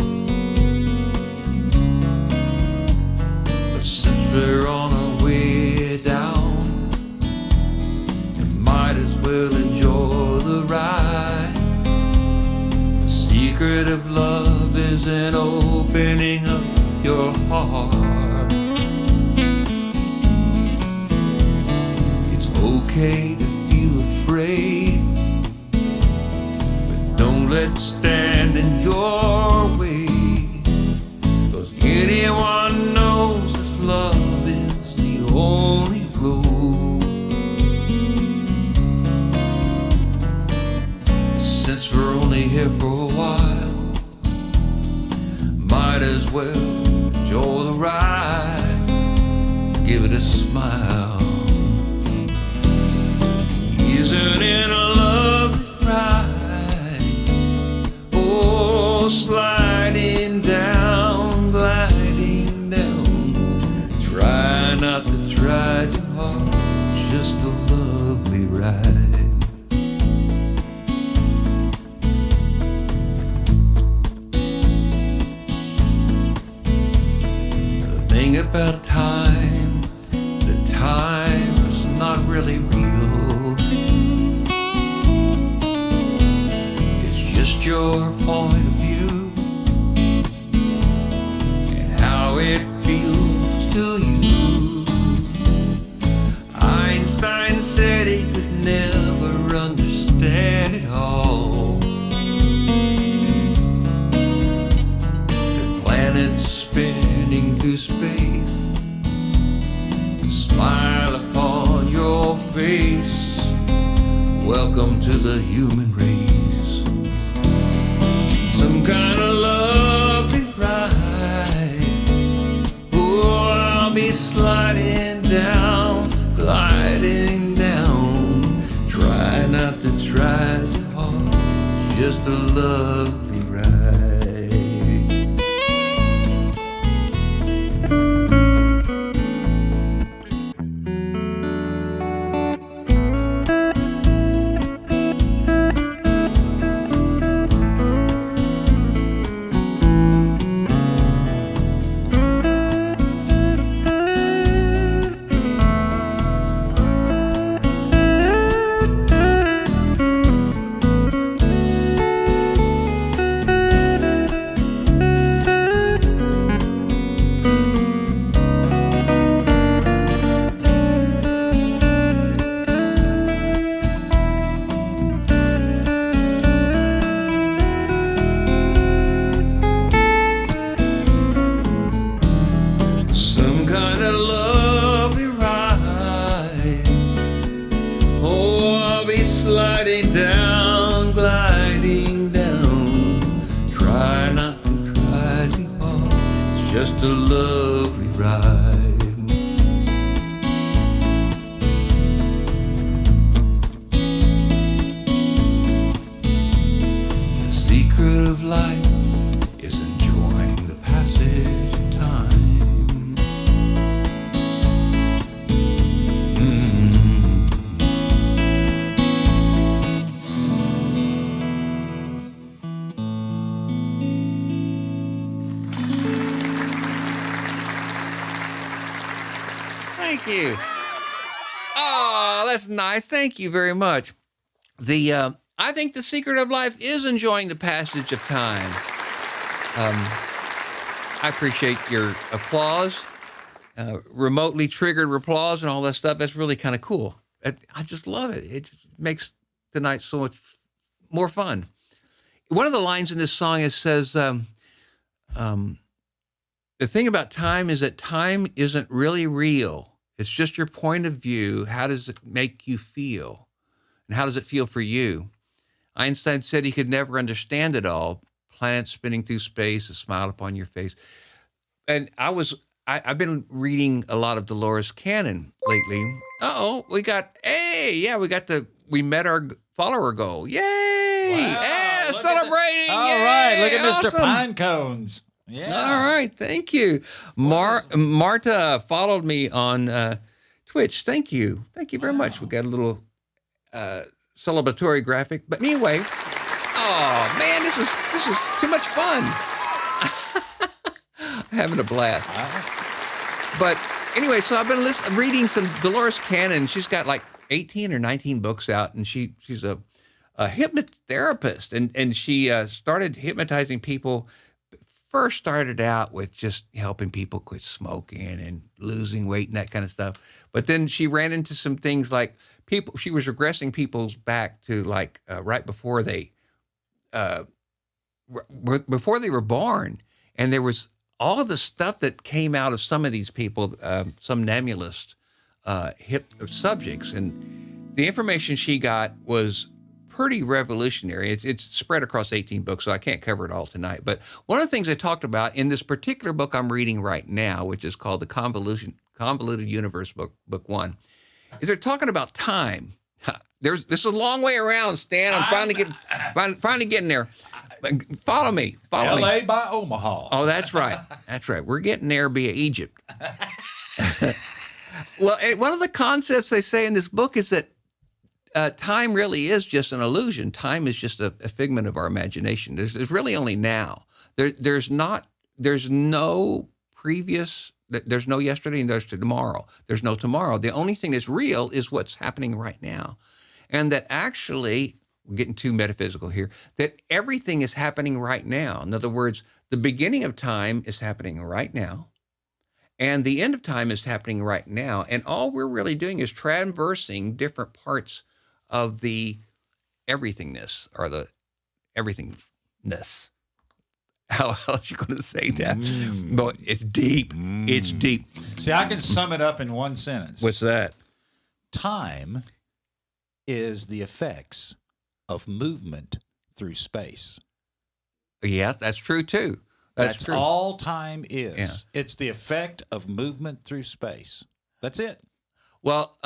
But since we're on our way down, you might as well enjoy the ride. The secret of love is in opening up your heart. It's okay to feel afraid, but don't let it stand in your way. 'Cause anyone knows that love is the only road. Since we're only here for a while, might as well enjoy the ride. Give it a smile. Isn't it a lovely ride? Oh, sliding down, gliding down. Try not to try too hard, just a lovely ride. The thing about time is that time's not really real. It's just your point of view and how it feels to you. Einstein said he could never understand a lovely ride. Some kind of lovely ride. Oh, I'll be sliding down, gliding down. Try not to try too hard. It's just a lovely ride. The secret of life is enjoying the passage of time. Thank you. Oh, that's nice. Thank you very much. I think the secret of life is enjoying the passage of time. I appreciate your applause, remotely triggered applause, and all that stuff. That's really kind of cool. I just love it. It just makes the night so much more fun. One of the lines in this song says, the thing about time is that time isn't really real. It's just your point of view. How does it make you feel? And how does it feel for you? Einstein said he could never understand it all. Planets spinning through space, a smile upon your face. And I've been reading a lot of Dolores Cannon lately. We met our follower goal. Yay! Wow, Yeah, look celebrating. All Yay, right, look at Mr. awesome. Pinecones. Yeah. All right, thank you. Marta followed me on Twitch. Thank you very much. We got a little celebratory graphic. But anyway, oh man, this is too much fun. Having a blast. But anyway, so I've been reading some Dolores Cannon. She's got like 18 or 19 books out, and she's a hypnotherapist, and she started hypnotizing people. First started out with just helping people quit smoking and losing weight and that kind of stuff. But then she ran into some things like she was regressing people's back to like right before they were born. And there was all of the stuff that came out of some of these people, some nebulous subjects. And the information she got was pretty revolutionary. It's spread across 18 books, so I can't cover it all tonight. But one of the things I talked about in this particular book I'm reading right now, which is called The Convoluted Universe, book 1, is they're talking about time. This is a long way around, Stan. I'm finally getting there. Follow me. L.A. by Omaha. Oh, that's right. That's right. We're getting there via Egypt. Well, one of the concepts they say in this book is that time really is just an illusion. Time is just a figment of our imagination. There's really only now. There's no previous. There's no yesterday and there's tomorrow. There's no tomorrow. The only thing that's real is what's happening right now, and that actually, we're getting too metaphysical here, that everything is happening right now. In other words, the beginning of time is happening right now, and the end of time is happening right now. And all we're really doing is traversing different parts of the everythingness or the everythingness. How else you going to say that? But it's deep. It's deep. See, I can sum it up in one sentence. What's that? Time is the effects of movement through space. Yeah, that's true too. That's true. all time is. Yeah. It's the effect of movement through space. That's it. Well,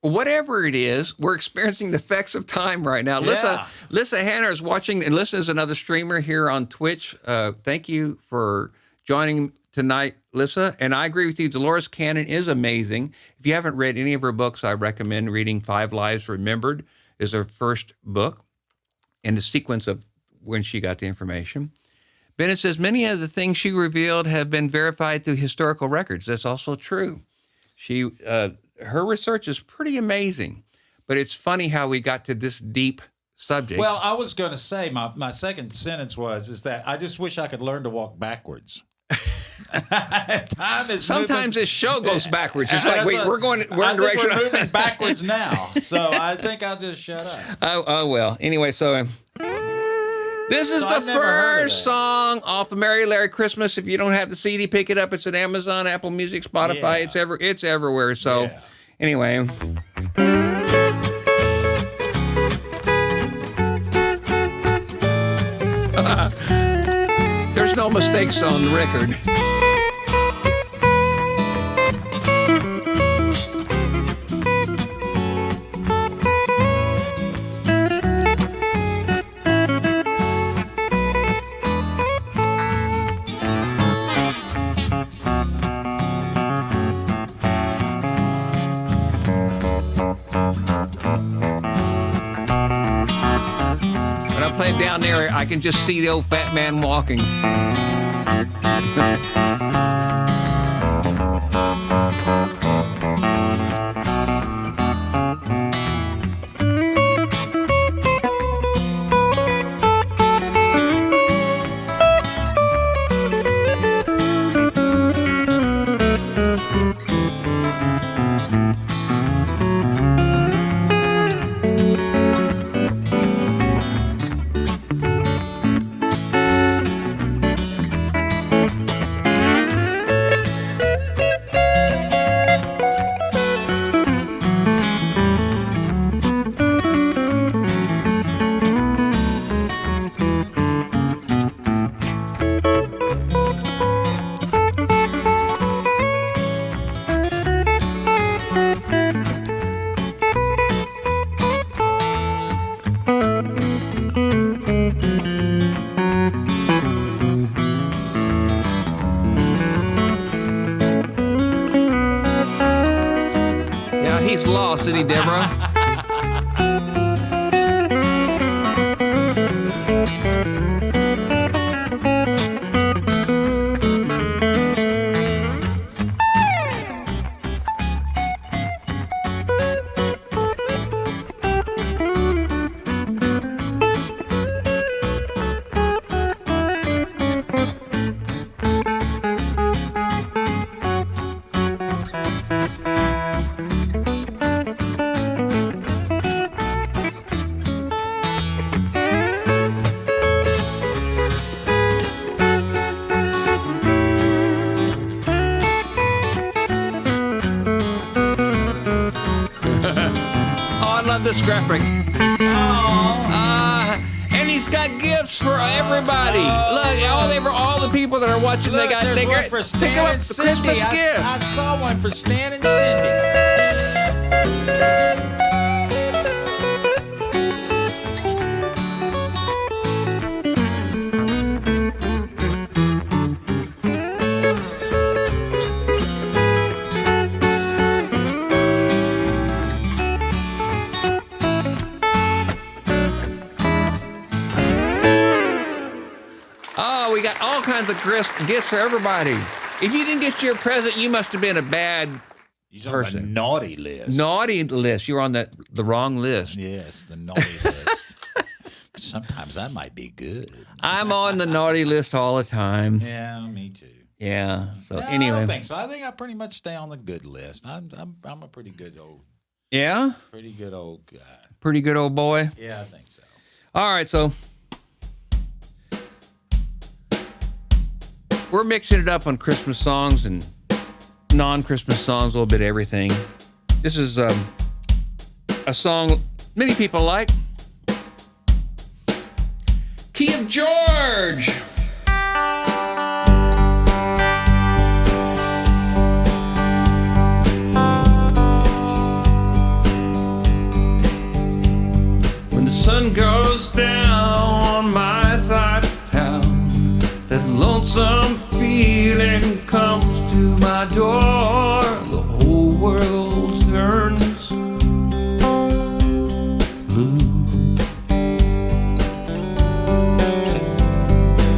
whatever it is, we're experiencing the effects of time right now. Yeah. Lissa Hanna is watching, and Lissa is another streamer here on Twitch. Thank you for joining tonight, Lissa. And I agree with you. Dolores Cannon is amazing. If you haven't read any of her books, I recommend reading Five Lives Remembered is her first book in the sequence of when she got the information. Bennett says, many of the things she revealed have been verified through historical records. That's also true. Her research is pretty amazing, but it's funny how we got to this deep subject. Well, I was going to say, my second sentence is that I just wish I could learn to walk backwards. Time is Sometimes moving. this show goes backwards. It's like, wait, we're in I direction. think we're moving backwards now, so I think I'll just shut up. Oh, well. Anyway, so this is So the I've never heard of first that. song off of Merry Larry Christmas. If you don't have the CD, pick it up. It's at Amazon, Apple Music, Spotify. Yeah. It's everywhere. So Yeah. anyway. There's no mistakes on the record. When I play down there, I can just see the old fat man walking. Yeah, he's lost, isn't he, Deborah? Oh, I love this graphic. And he's got gifts for everybody. Look, all the people that are watching, Look, they got there's one for pick Stan up and the Cindy. Christmas gift. I saw one for Stan and Cindy. Oh, we got all kinds of gifts for everybody. If you didn't get your present, you must have been a bad He's on the person. naughty list. Naughty list. You're on the wrong list. Yes, the naughty list. Sometimes I might be good. I'm on the naughty list all the time. Yeah, me too. Yeah. So No, I anyway. don't think so. I think I pretty much stay on the good list. I'm a pretty good old Yeah. guy. Pretty good old boy. Yeah, I think so. All right. So we're mixing it up on Christmas songs and non-Christmas songs, a little bit of everything. This is a song many people like. Key of George. lonesome feeling comes to my door, the whole world turns blue.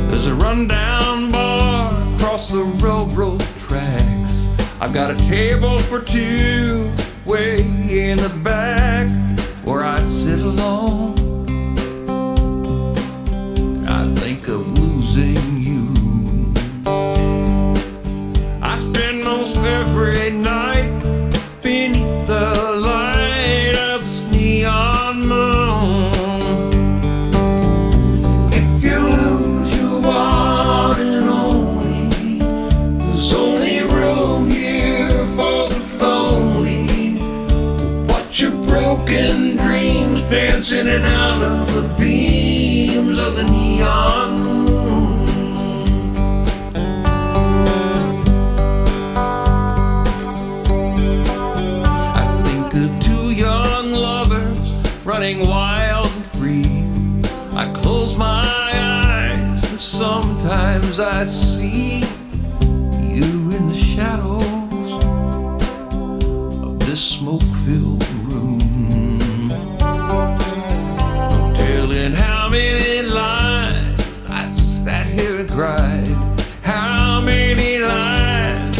There's a rundown bar across the railroad tracks. I've got a table for two way in the back where I sit alone. I think of losing you. I spend most every night beneath the light of this neon moon. If you lose your one and only, there's only room here for the lonely to watch your broken dreams dance in and out of the beams of the neon moon. I think of two young lovers running wild and free. I close my eyes and sometimes I see you in the shadows of this smoke-filled room. No telling how many lies I sat here and cried, how many lies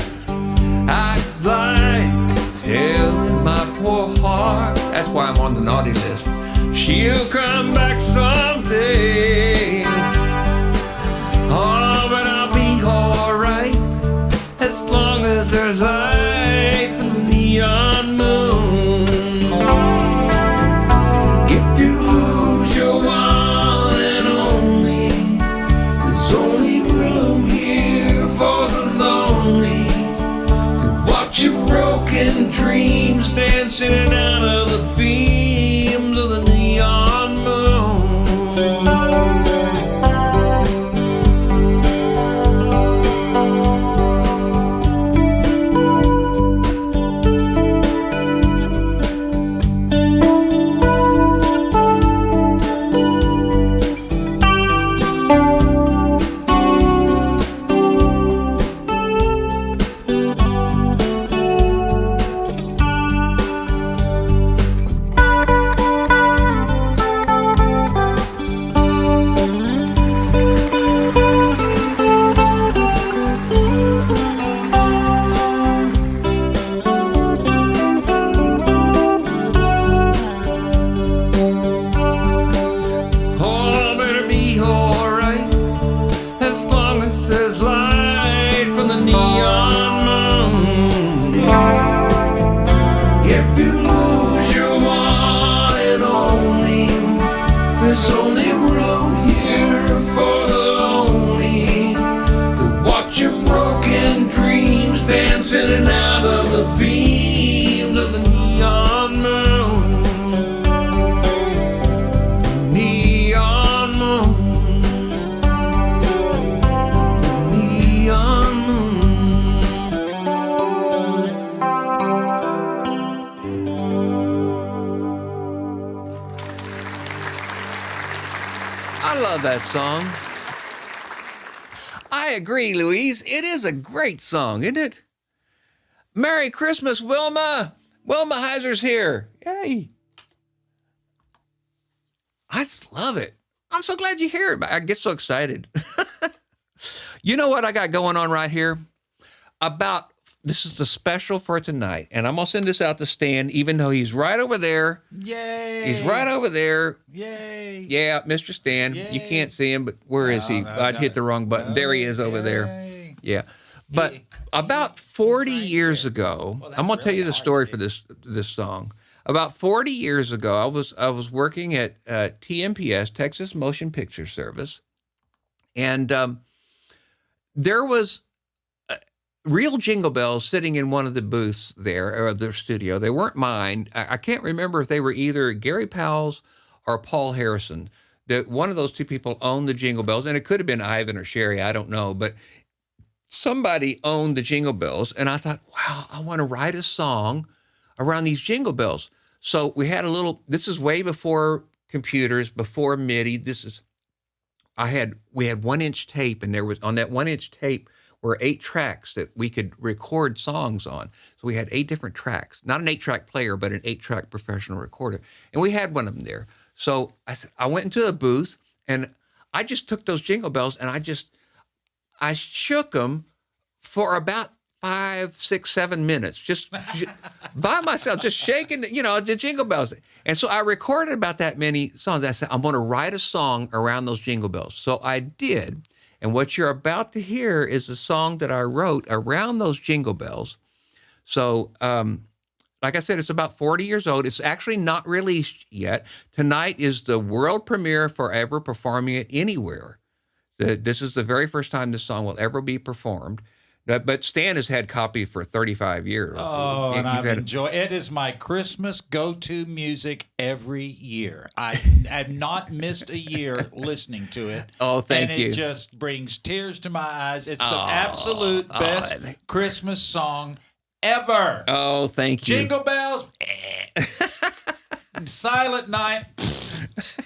I lied, telling my poor heart. That's why I'm on the naughty list. She'll come back someday. Oh, but I'll be alright as long as there's light from the neon moon. If you lose your one and only, there's only room here for the lonely to watch your broken dreams dance in and out of the beams of the neon moon. Oh, better be alright as long as there's light from the neon moon. If you lose your one and only, there's only room here for the lonely to watch your broken dreams dance in and out of the beams of the neon moon. Neon moon. Neon moon. I love that song. I agree, Louise. It is a great song, isn't it? Merry Christmas, Wilma. Wilma Heiser's here. Yay. I just love it. I'm so glad you hear it. I get so excited. You know what I got going on right here? This is the special for tonight, and I'm going to send this out to Stan, even though he's right over there. Yay! He's right over there. Yay! Yeah, Mr. Stan. Yay. You can't see him, but where is he? I'd hit the wrong button. There he is over there. Yay. Yeah. But about 40 years ago, Well, that's I'm going to tell you really the hard story to for this song. About 40 years ago, I was working at TMPS, Texas Motion Picture Service, and there was real jingle bells sitting in one of the booths there, or their studio. They weren't mine. I can't remember if they were either Gary Powell's or Paul Harrison. One of those two people owned the jingle bells, and it could have been Ivan or Sherry, I don't know, but somebody owned the jingle bells, and I thought, wow, I want to write a song around these jingle bells. So we had this is way before computers, before MIDI. we had 1-inch tape, and there was on that 1-inch tape were 8 tracks that we could record songs on. So we had 8 different tracks, not an 8-track player, but an 8-track professional recorder, and we had one of them there. So I went into a booth, and I just took those jingle bells, and I shook them for about 5, 6, 7 minutes, just by myself, just shaking, the jingle bells. And so I recorded about that many songs. I said, I'm going to write a song around those jingle bells. So I did. And what you're about to hear is a song that I wrote around those jingle bells. So, like I said, it's about 40 years old. It's actually not released yet. Tonight is the world premiere for ever performing it anywhere. This is the very first time this song will ever be performed. But Stan has had copy for 35 years. Oh, and I've enjoyed it. It is my Christmas go-to music every year. I have not missed a year listening to it. Oh, thank you. And it just brings tears to my eyes. It's the absolute best Christmas song ever. Oh, thank you. Jingle bells. Silent Night.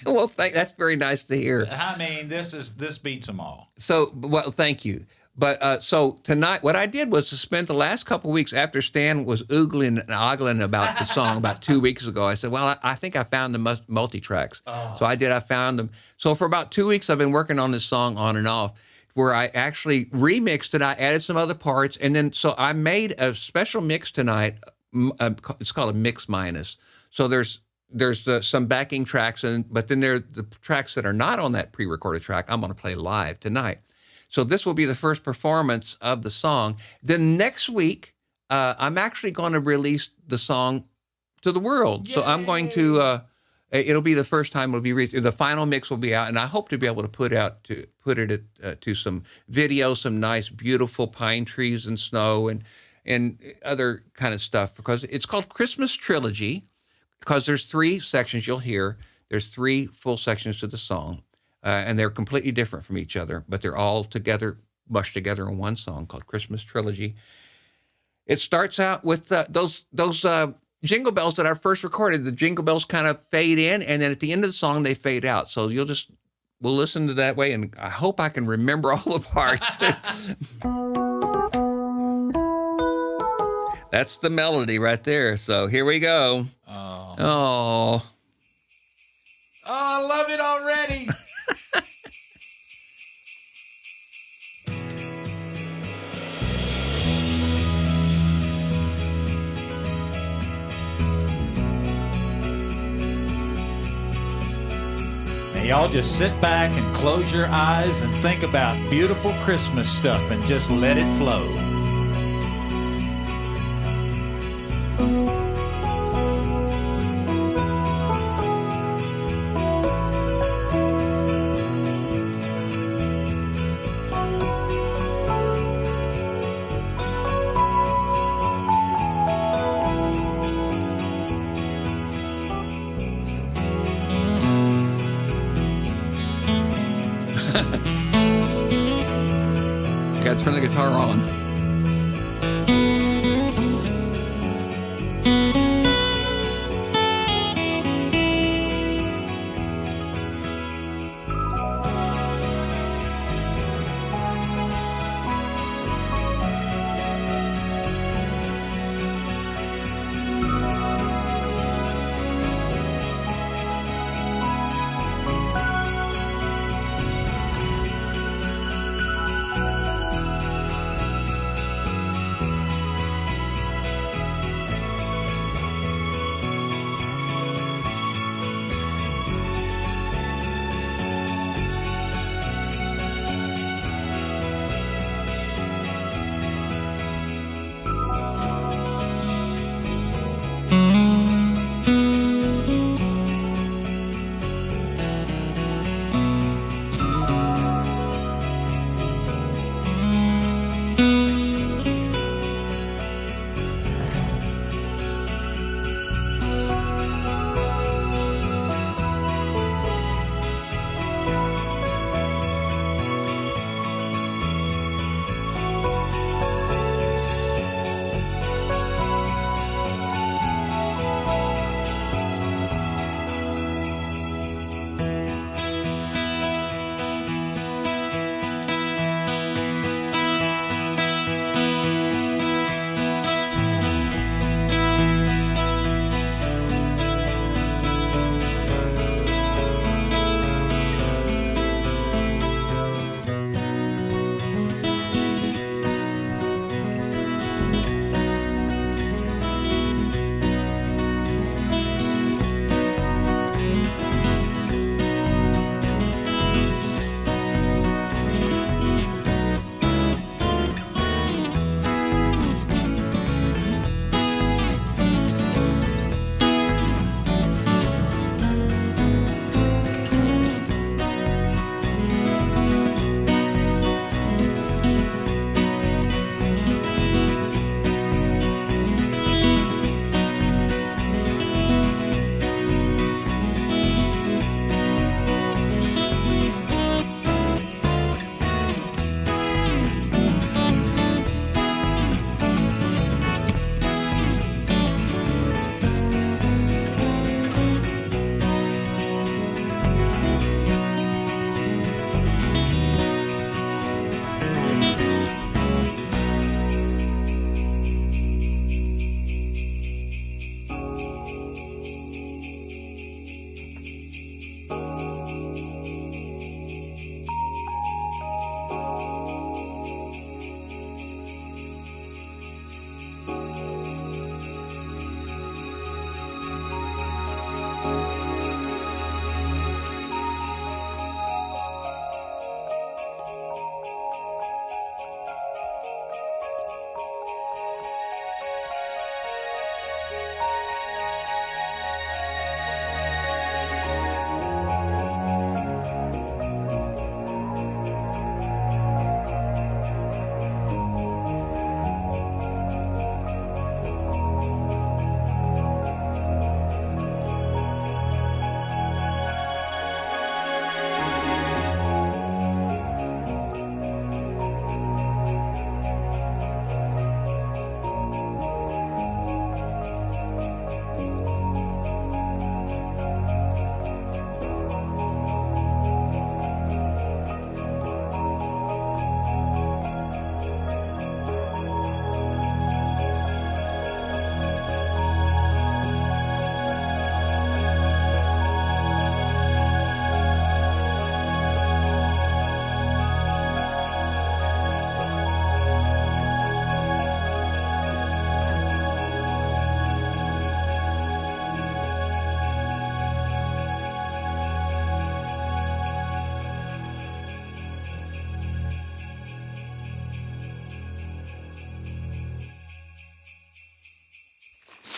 Well, that's very nice to hear. I mean, this beats them all. So, well, thank you. But so tonight, what I did was to spend the last couple of weeks after Stan was oogling and ogling about the song about 2 weeks ago. I said, well, I think I found the multi-tracks. Oh. So I found them. So for about 2 weeks, I've been working on this song on and off, where I actually remixed it. I added some other parts. And then, so I made a special mix tonight. It's called a mix minus. So there's some backing tracks, but then there are the tracks that are not on that pre-recorded track I'm going to play live tonight. So this will be the first performance of the song. Then next week, I'm actually going to release the song to the world. Yay! So I'm going to, it'll be the first time it'll be released. The final mix will be out, and I hope to be able to put it to some video, some nice, beautiful pine trees and snow and other kind of stuff, because it's called Christmas Trilogy, because there's 3 sections you'll hear. There's 3 full sections to the song. And they're completely different from each other, but they're all together, mushed together in one song called Christmas Trilogy. It starts out with those jingle bells that I first recorded. The jingle bells kind of fade in, and then at the end of the song, they fade out. So we'll listen to that way, and I hope I can remember all the parts. That's the melody right there. So here we go. Oh, I love it already. Y'all just sit back and close your eyes and think about beautiful Christmas stuff and just let it flow. Got to turn the guitar on.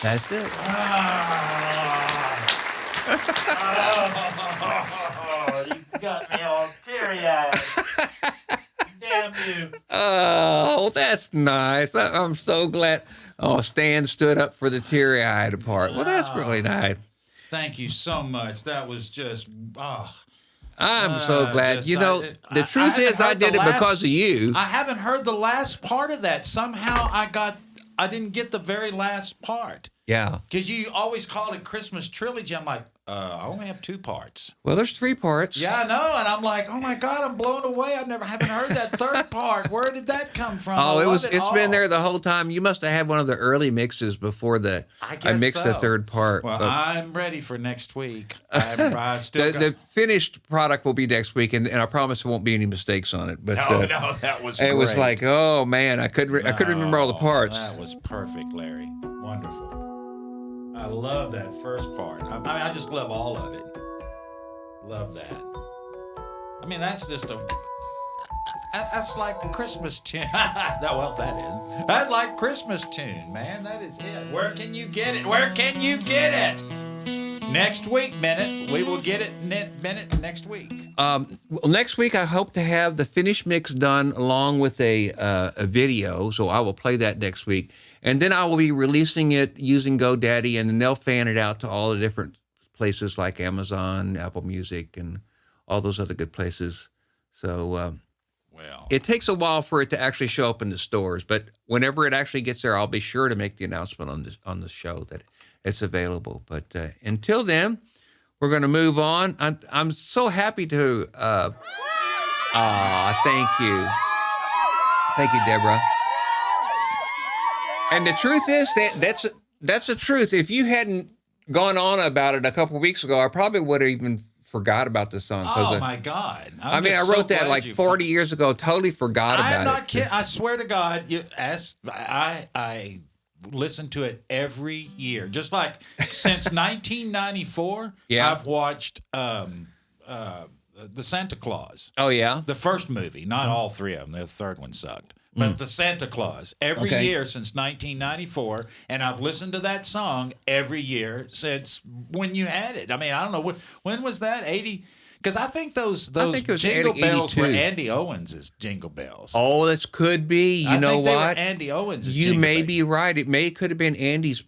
That's it. Oh, you got me all teary-eyed. Damn you. Oh, that's nice. I'm so glad. Oh, Stan stood up for the teary-eyed part. Well, that's really nice. Thank you so much. That was just, I'm so glad. just- You know, the truth haven't is I heard the did it last- because of you. I haven't heard the last part of that. Somehow I didn't get the very last part. Yeah. Because you always called it Christmas Trilogy. I'm like, I only have 2 parts. Well, there's 3 parts. Yeah, I know. And I'm like, oh my God, I'm blown away. I haven't heard that third part. Where did that come from? Oh, I love it's been all. there the whole time. You must have had one of the early mixes before I I guess mixed the so. third part. Well, But I'm ready for next week. I still the finished product will be next week, and I promise there won't be any mistakes on it. But no, that was it was great. like, oh man, I couldn't remember all the parts. That was perfect, Larry. Wonderful. I love that first part. I just love all of it. Love that. I mean, that's just that's like a Christmas tune. That's like Christmas tune, man. That is it. Where can you get it? Where can you get it? Next week, Bennett. We will get it, Bennett, next week. Well, next week I hope to have the finished mix done along with a video, so I will play that next week, and then I will be releasing it using GoDaddy, and then they'll fan it out to all the different places like Amazon, Apple Music, and all those other good places. So Well, it takes a while for it to actually show up in the stores, but whenever it actually gets there, I'll be sure to make the announcement on the show that it's available. But until then, we're going to move on. I'm so happy to. Thank you, Deborah. And the truth is that's the truth. If you hadn't gone on about it a couple of weeks ago, I probably would have even forgot about the song. oh my God! I mean, I wrote that like 40 years ago. Totally forgot about it. I'm not kidding. I swear to God, I listen to it every year. Just like since 1994, Yeah. I've watched the Santa Claus, Oh yeah. the first movie. Not all 3 of them. The third one sucked. But the Santa Claus every Okay. year since 1994, and I've listened to that song every year since when you had it. I mean, I don't know when was that 80. Because I think those think it was jingle bells were 82. Andy Owens' jingle bells. Oh, this could be. You I know think they were what? Andy Owens' You jingle may bells. be right. It could have been Andy's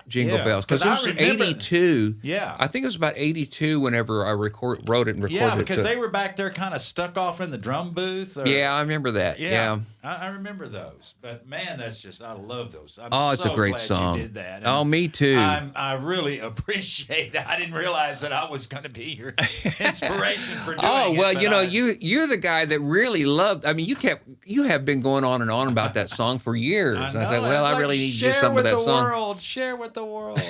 jingle Yeah, bells 'cause because I this was remember- 82. Yeah. I think it was about 82 whenever I wrote it and recorded Yeah, it. because So- they were back there kind of stuck off in the drum booth. Or, Yeah, I remember that. Yeah. I remember those. But man, I love those. I'm Oh, it's so a great glad song. you did that. And Oh, me too. I really appreciate it. I didn't realize that I was going to be your inspiration for doing it. Oh well, but you know, I- you're the guy that really loved. I mean, you have been going on and on about that song for years. I And know. I said, well, It's I like, really need to do share something with with that the song. world. Share with the world.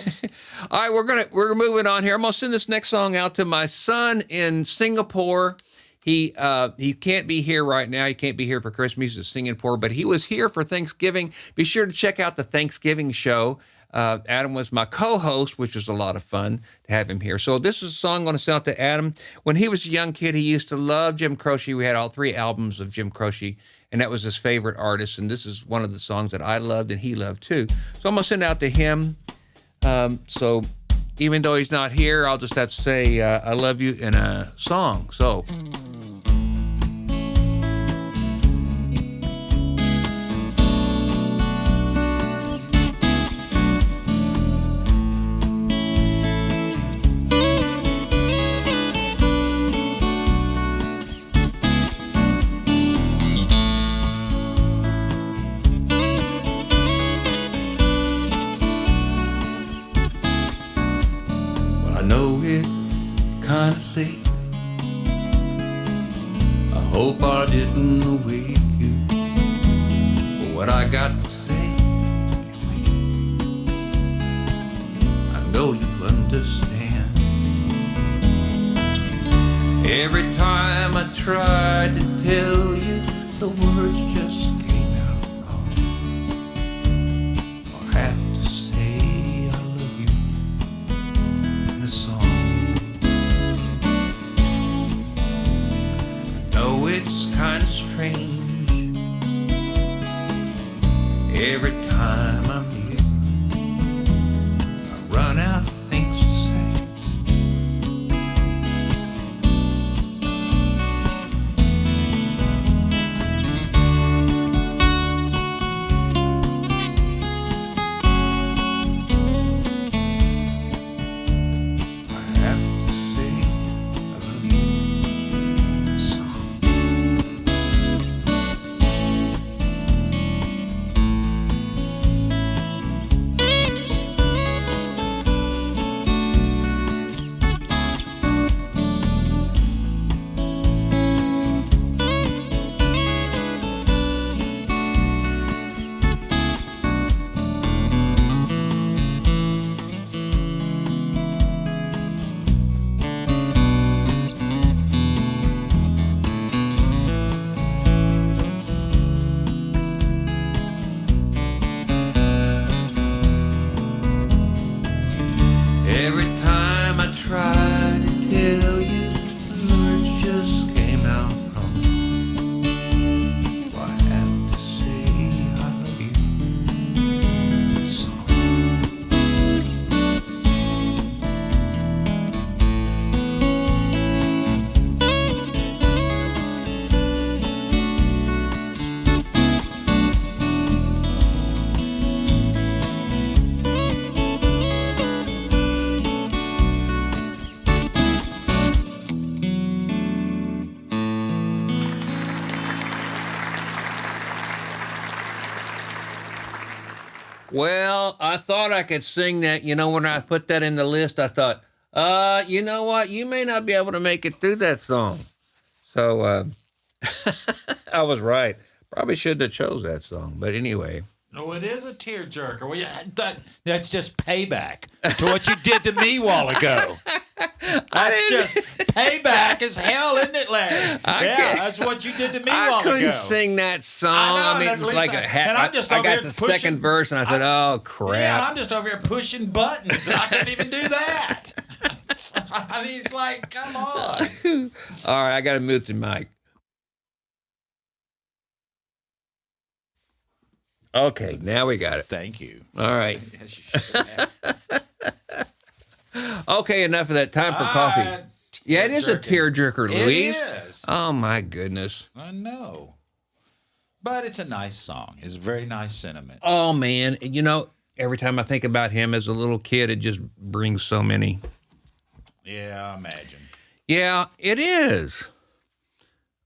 All right, we're moving on here. I'm gonna send this next song out to my son in Singapore. He can't be here right now. He can't be here for Christmas. He's in Singapore, but he was here for Thanksgiving. Be sure to check out the Thanksgiving show. Adam was my co-host, which was a lot of fun to have him here. So this is a song I'm going to send out to Adam. When he was a young kid, he used to love Jim Croce. We had all 3 albums of Jim Croce, and that was his favorite artist. And this is one of the songs that I loved and he loved too. So I'm going to send it out to him. So even though he's not here, I'll just have to say I love you in a song. So. I know it's kind of late. I hope I didn't wake you. But what I got to say can wait. I know you understand. Every time I tried to tell you, the words just came out wrong. I have to say I love you in a song. I know it's kind of strange. Every time I'm here, Well, I thought I could sing that. You know, when I put that in the list, I thought, you know what? You may not be able to make it through that song. So I was right. Probably shouldn't have chose that song. But anyway. No, it is a tearjerker. Well, that's just payback to what you did to me a while ago. That's just payback as hell, isn't it, Larry? That's what you did to me a while ago. I couldn't sing that song. I know, I mean, like I got the second verse, and I said, "Oh crap!" Yeah, I'm just over here pushing buttons, and I couldn't even do that. I mean, it's like, come on. All right, I got to move the mic. Okay, now we got it. Thank you. All right. Yes, you should have. Okay, enough of that. Time for coffee. Yeah, it is a tearjerker, Louise. It is. Oh, my goodness. I know. But it's a nice song. It's a very nice sentiment. Oh, man. You know, every time I think about him as a little kid, it just brings so many. Yeah, I imagine. Yeah, it is.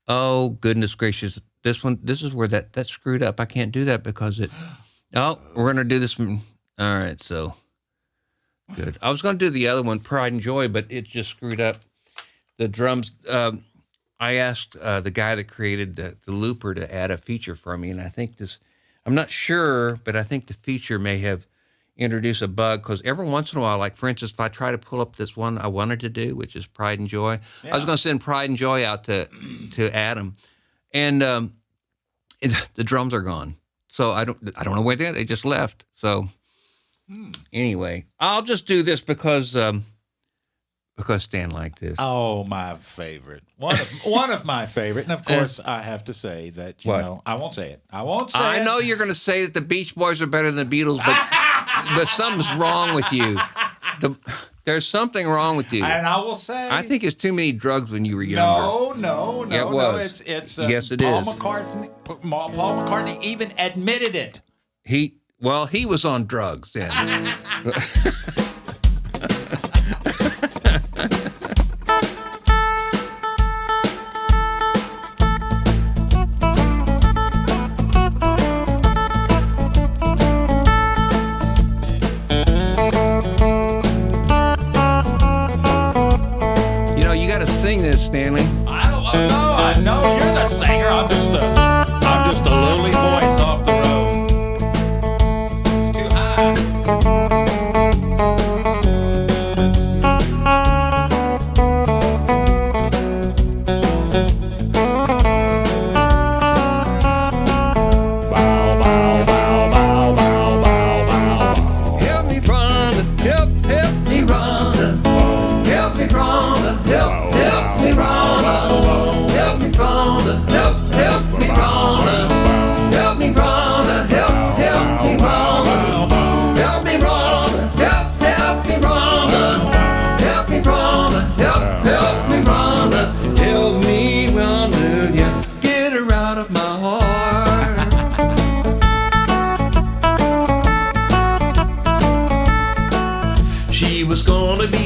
Oh, goodness gracious. This is where that screwed up. I can't do that because it. Oh, we're going to do this from. All right, so. Good. I was going to do the other one, Pride and Joy, but it just screwed up. The drums. I asked the guy that created the looper to add a feature for me, and I think I'm not sure, but I think the feature may have introduced a bug because every once in a while, like for instance, if I try to pull up this one I wanted to do, which is Pride and Joy, I was going to send Pride and Joy out to Adam, and the drums are gone. So I don't know where they just left. So. Anyway, I'll just do this because Stan liked this. Oh, my favorite. One of my favorite. And of course, I have to say that, you know, I won't say it. I know you're going to say that the Beach Boys are better than the Beatles, but something's wrong with you. There's something wrong with you. And I will say, I think it's too many drugs when you were younger. No. Yeah, it was. It's yes, it Paul is. Paul McCartney even admitted it. He was on drugs then. You know, you got to sing this, Stanley. I know you're the singer. I'm just a lowly voice off the road.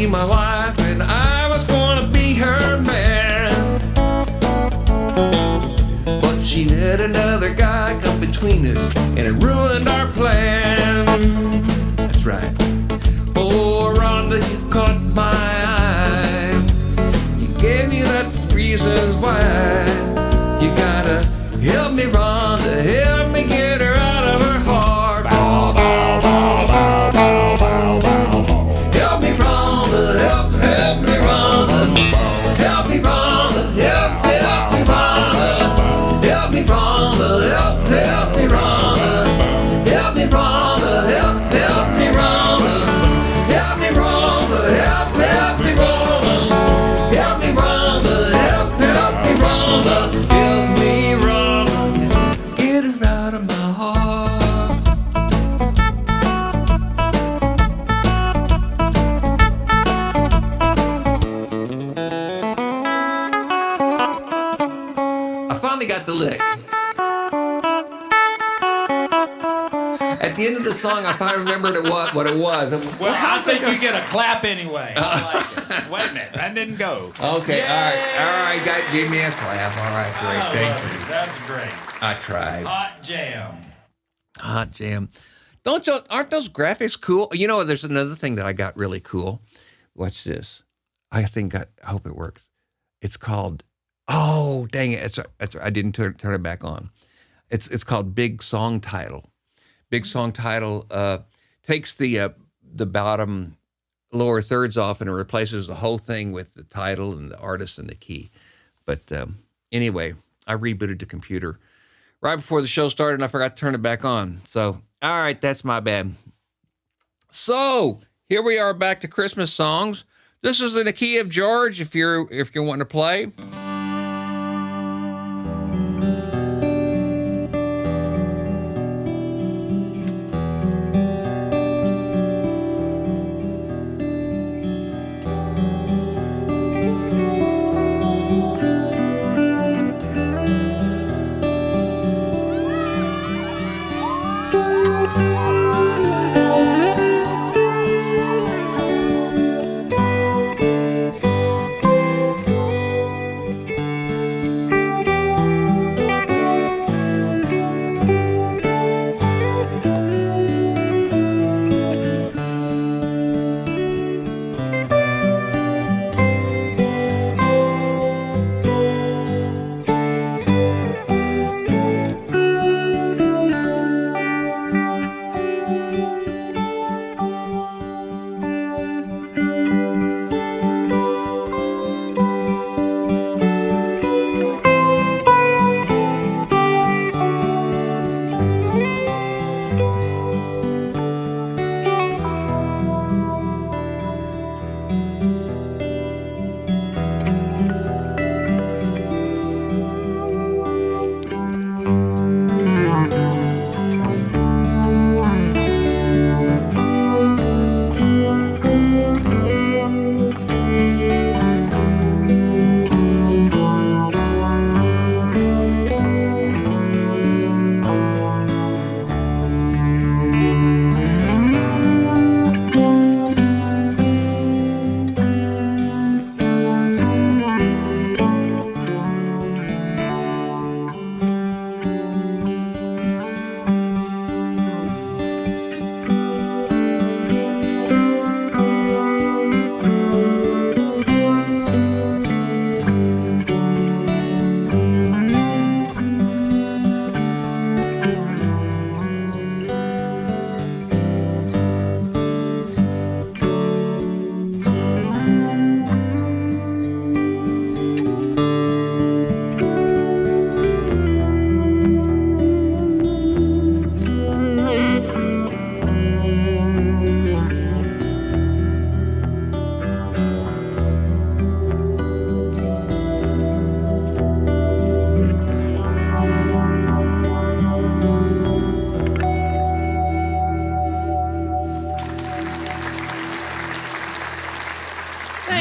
My wife and I was gonna be her man, but she let another guy come between us and it ruined our plan. That's right. Oh, Rhonda, you caught my eye. You gave me that reasons why. You gotta help me, Rhonda, help me get her out of her heart. Bow, bow, bow, bow, bow, bow, bow, bow. Help me, Rhonda, help me, Rhonda. Help me, Rhonda, help me, Rhonda. Help me, Rhonda, help me, Rhonda. Help me, Rhonda, help me, Rhonda. Help me, Rhonda, help me, Rhonda. Help me, Rhonda, help me, Rhonda. Help me, Rhonda, get her out of my heart. Got the lick. At the end of the song, I finally remembered what it was. Well, I think you get a clap anyway. I like it. Wait a minute, that didn't go. Okay, Yay! all right, guys, give me a clap. All right, great, thank you. That's great. I tried. Hot jam. Hot jam. Aren't those graphics cool? You know, there's another thing that I got really cool. Watch this. I hope it works. It's called, oh, dang it. I didn't turn it back on. It's called Big Song Title. Big Song Title takes the bottom lower thirds off and it replaces the whole thing with the title and the artist and the key. But anyway, I rebooted the computer right before the show started and I forgot to turn it back on. So, all right, that's my bad. So here we are back to Christmas songs. This is in the key of George if you're wanting to play.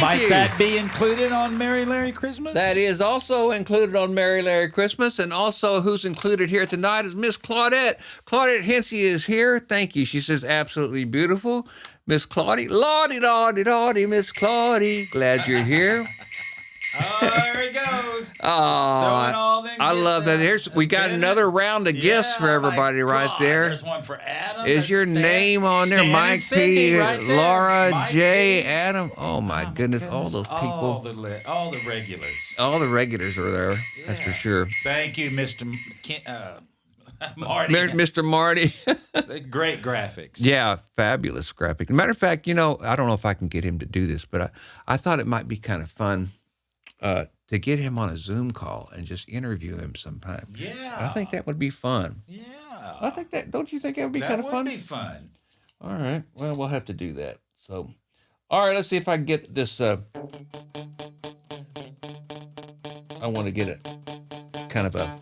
Might that be included on Merry Larry Christmas? That is also included on Merry Larry Christmas, and also who's included here tonight is Miss Claudette. Claudette Hensey is here. Thank you. She says, absolutely beautiful. Miss Claudie. Lottie, Miss Claudie. Glad you're here. Oh, there he goes. Oh, I love that. We got another round of gifts for everybody right there. There's one for Adam. Is your name on there? Stan Mike and Cindy P, right there. Laura, Mike Jay, P. Adam. Oh my goodness, all those people. All the regulars. All the regulars are there. That's for sure. Thank you, Mr. Marty. Mr. Marty. Great graphics. Yeah, fabulous graphic. Matter of fact, I don't know if I can get him to do this, but I thought it might be kind of fun to get him on a Zoom call and just interview him sometime. Yeah. I think that would be fun. Yeah. I think that, don't you think that would be kind of fun? That would be fun. All right. Well, we'll have to do that. So, all right, let's see if I can get this. I want to get it kind of a.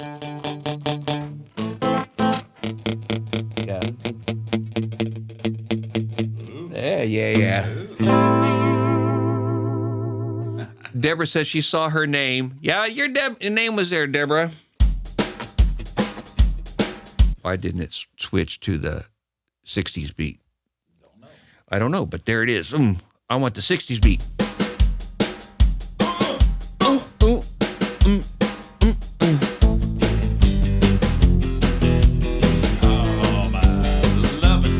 Yeah. Yeah. Deborah said she saw her name. Yeah, your name was there, Deborah. Why didn't it switch to the 60s beat? I don't know, but there it is. I want the 60s beat. Oh, my loving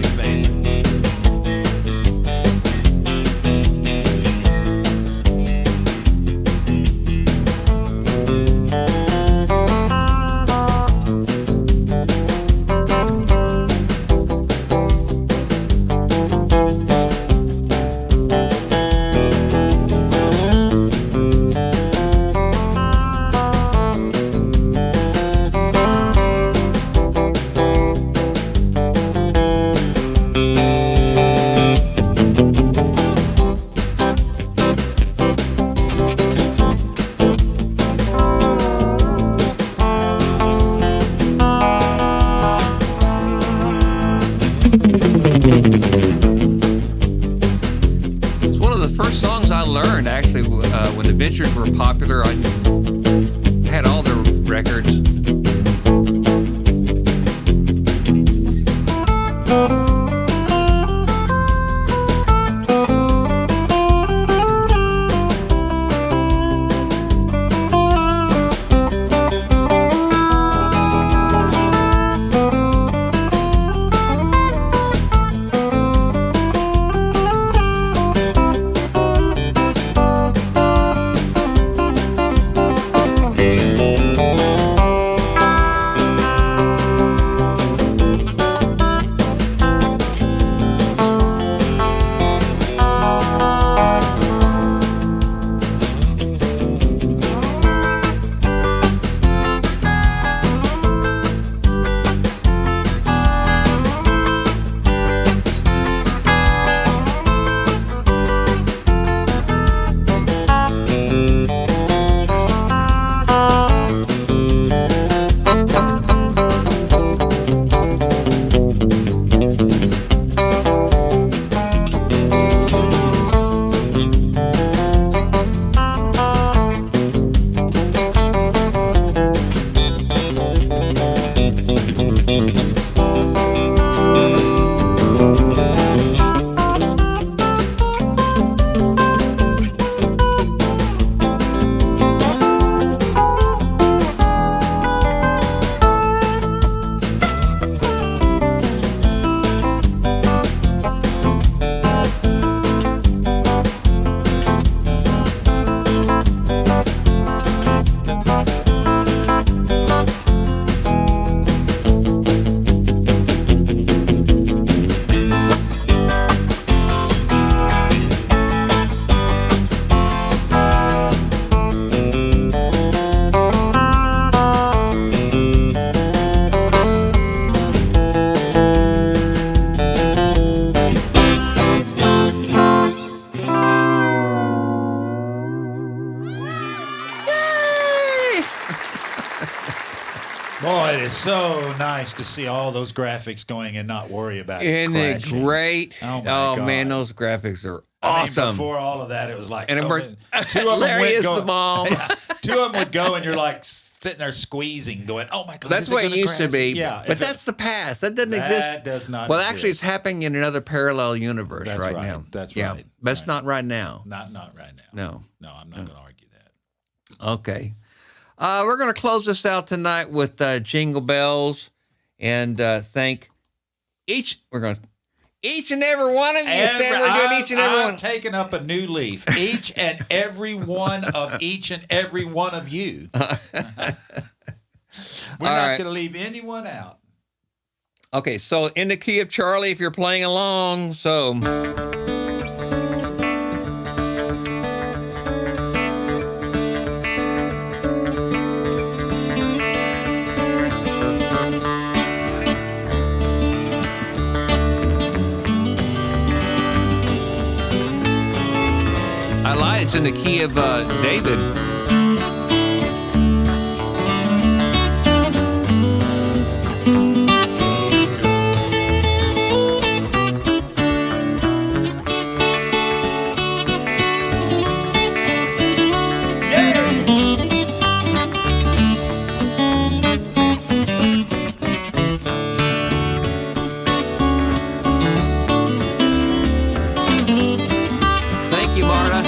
It's one of the first songs I learned, actually, when the Ventures were popular. I had all their records. Boy, it is so nice to see all those graphics going and not worry about it. Isn't it crashing. great? Oh, my God. Man, those graphics are I mean, awesome. before all of that, it was like, And two of them Larry went is going, the mom. Yeah, two of them would go, and you're like sitting there squeezing, going, "Oh my God!" That's is what it gonna used to crash? be. Yeah, but that's the past. That doesn't exist. That does not. Well, exist. actually, it's happening in another parallel universe That's right right. now. That's yeah. right. But it's Right. not right now. not right now. No. I'm not going to argue that. Okay. We're going to close this out tonight with Jingle Bells and thank each and every one of you. Stan, we're doing each and every I'm one. taking up a new leaf. Each and every one of each and every one of you. We're All not right. going to leave anyone out. Okay, so in the key of Charlie, if you're playing along, so. I lied, it's in the key of David. Thank you, Marta.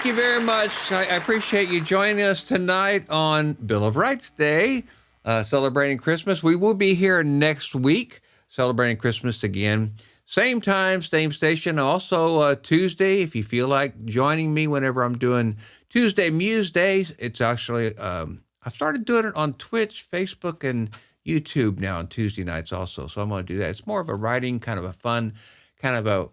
you very much. I appreciate you joining us tonight on Bill of Rights Day, celebrating Christmas. We will be here next week celebrating Christmas again. Same time, same station. Also, Tuesday, if you feel like joining me whenever I'm doing Tuesday Muse Days, it's actually, I started doing it on Twitch, Facebook, and YouTube now on Tuesday nights also. So I'm going to do that. It's more of a writing, kind of a fun, kind of a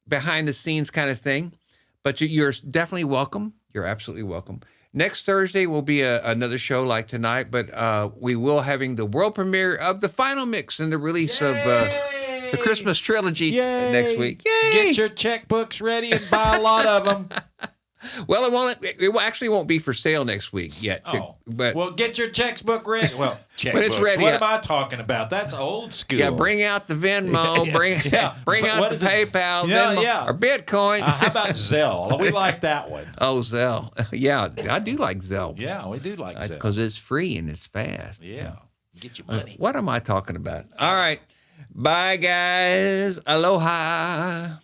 behind-the-scenes kind of thing. But you're definitely welcome. You're absolutely welcome. Next Thursday will be another show like tonight, but we will having the world premiere of the final mix and the release of the Christmas trilogy next week. Yay! Get your checkbooks ready and buy a lot of them. Well, it actually won't be for sale next week yet. But well, get your checkbook ready. Well, checkbooks. When it's ready, what am I talking about? That's old school. Yeah, bring out the Venmo, bring out the PayPal, Venmo, or Bitcoin. How about Zelle? We like that one. Oh, Zelle. Yeah, I do like Zelle. Yeah, we do like Zelle. Because it's free and it's fast. Yeah. Get your money. What am I talking about? All right. Bye, guys. Aloha.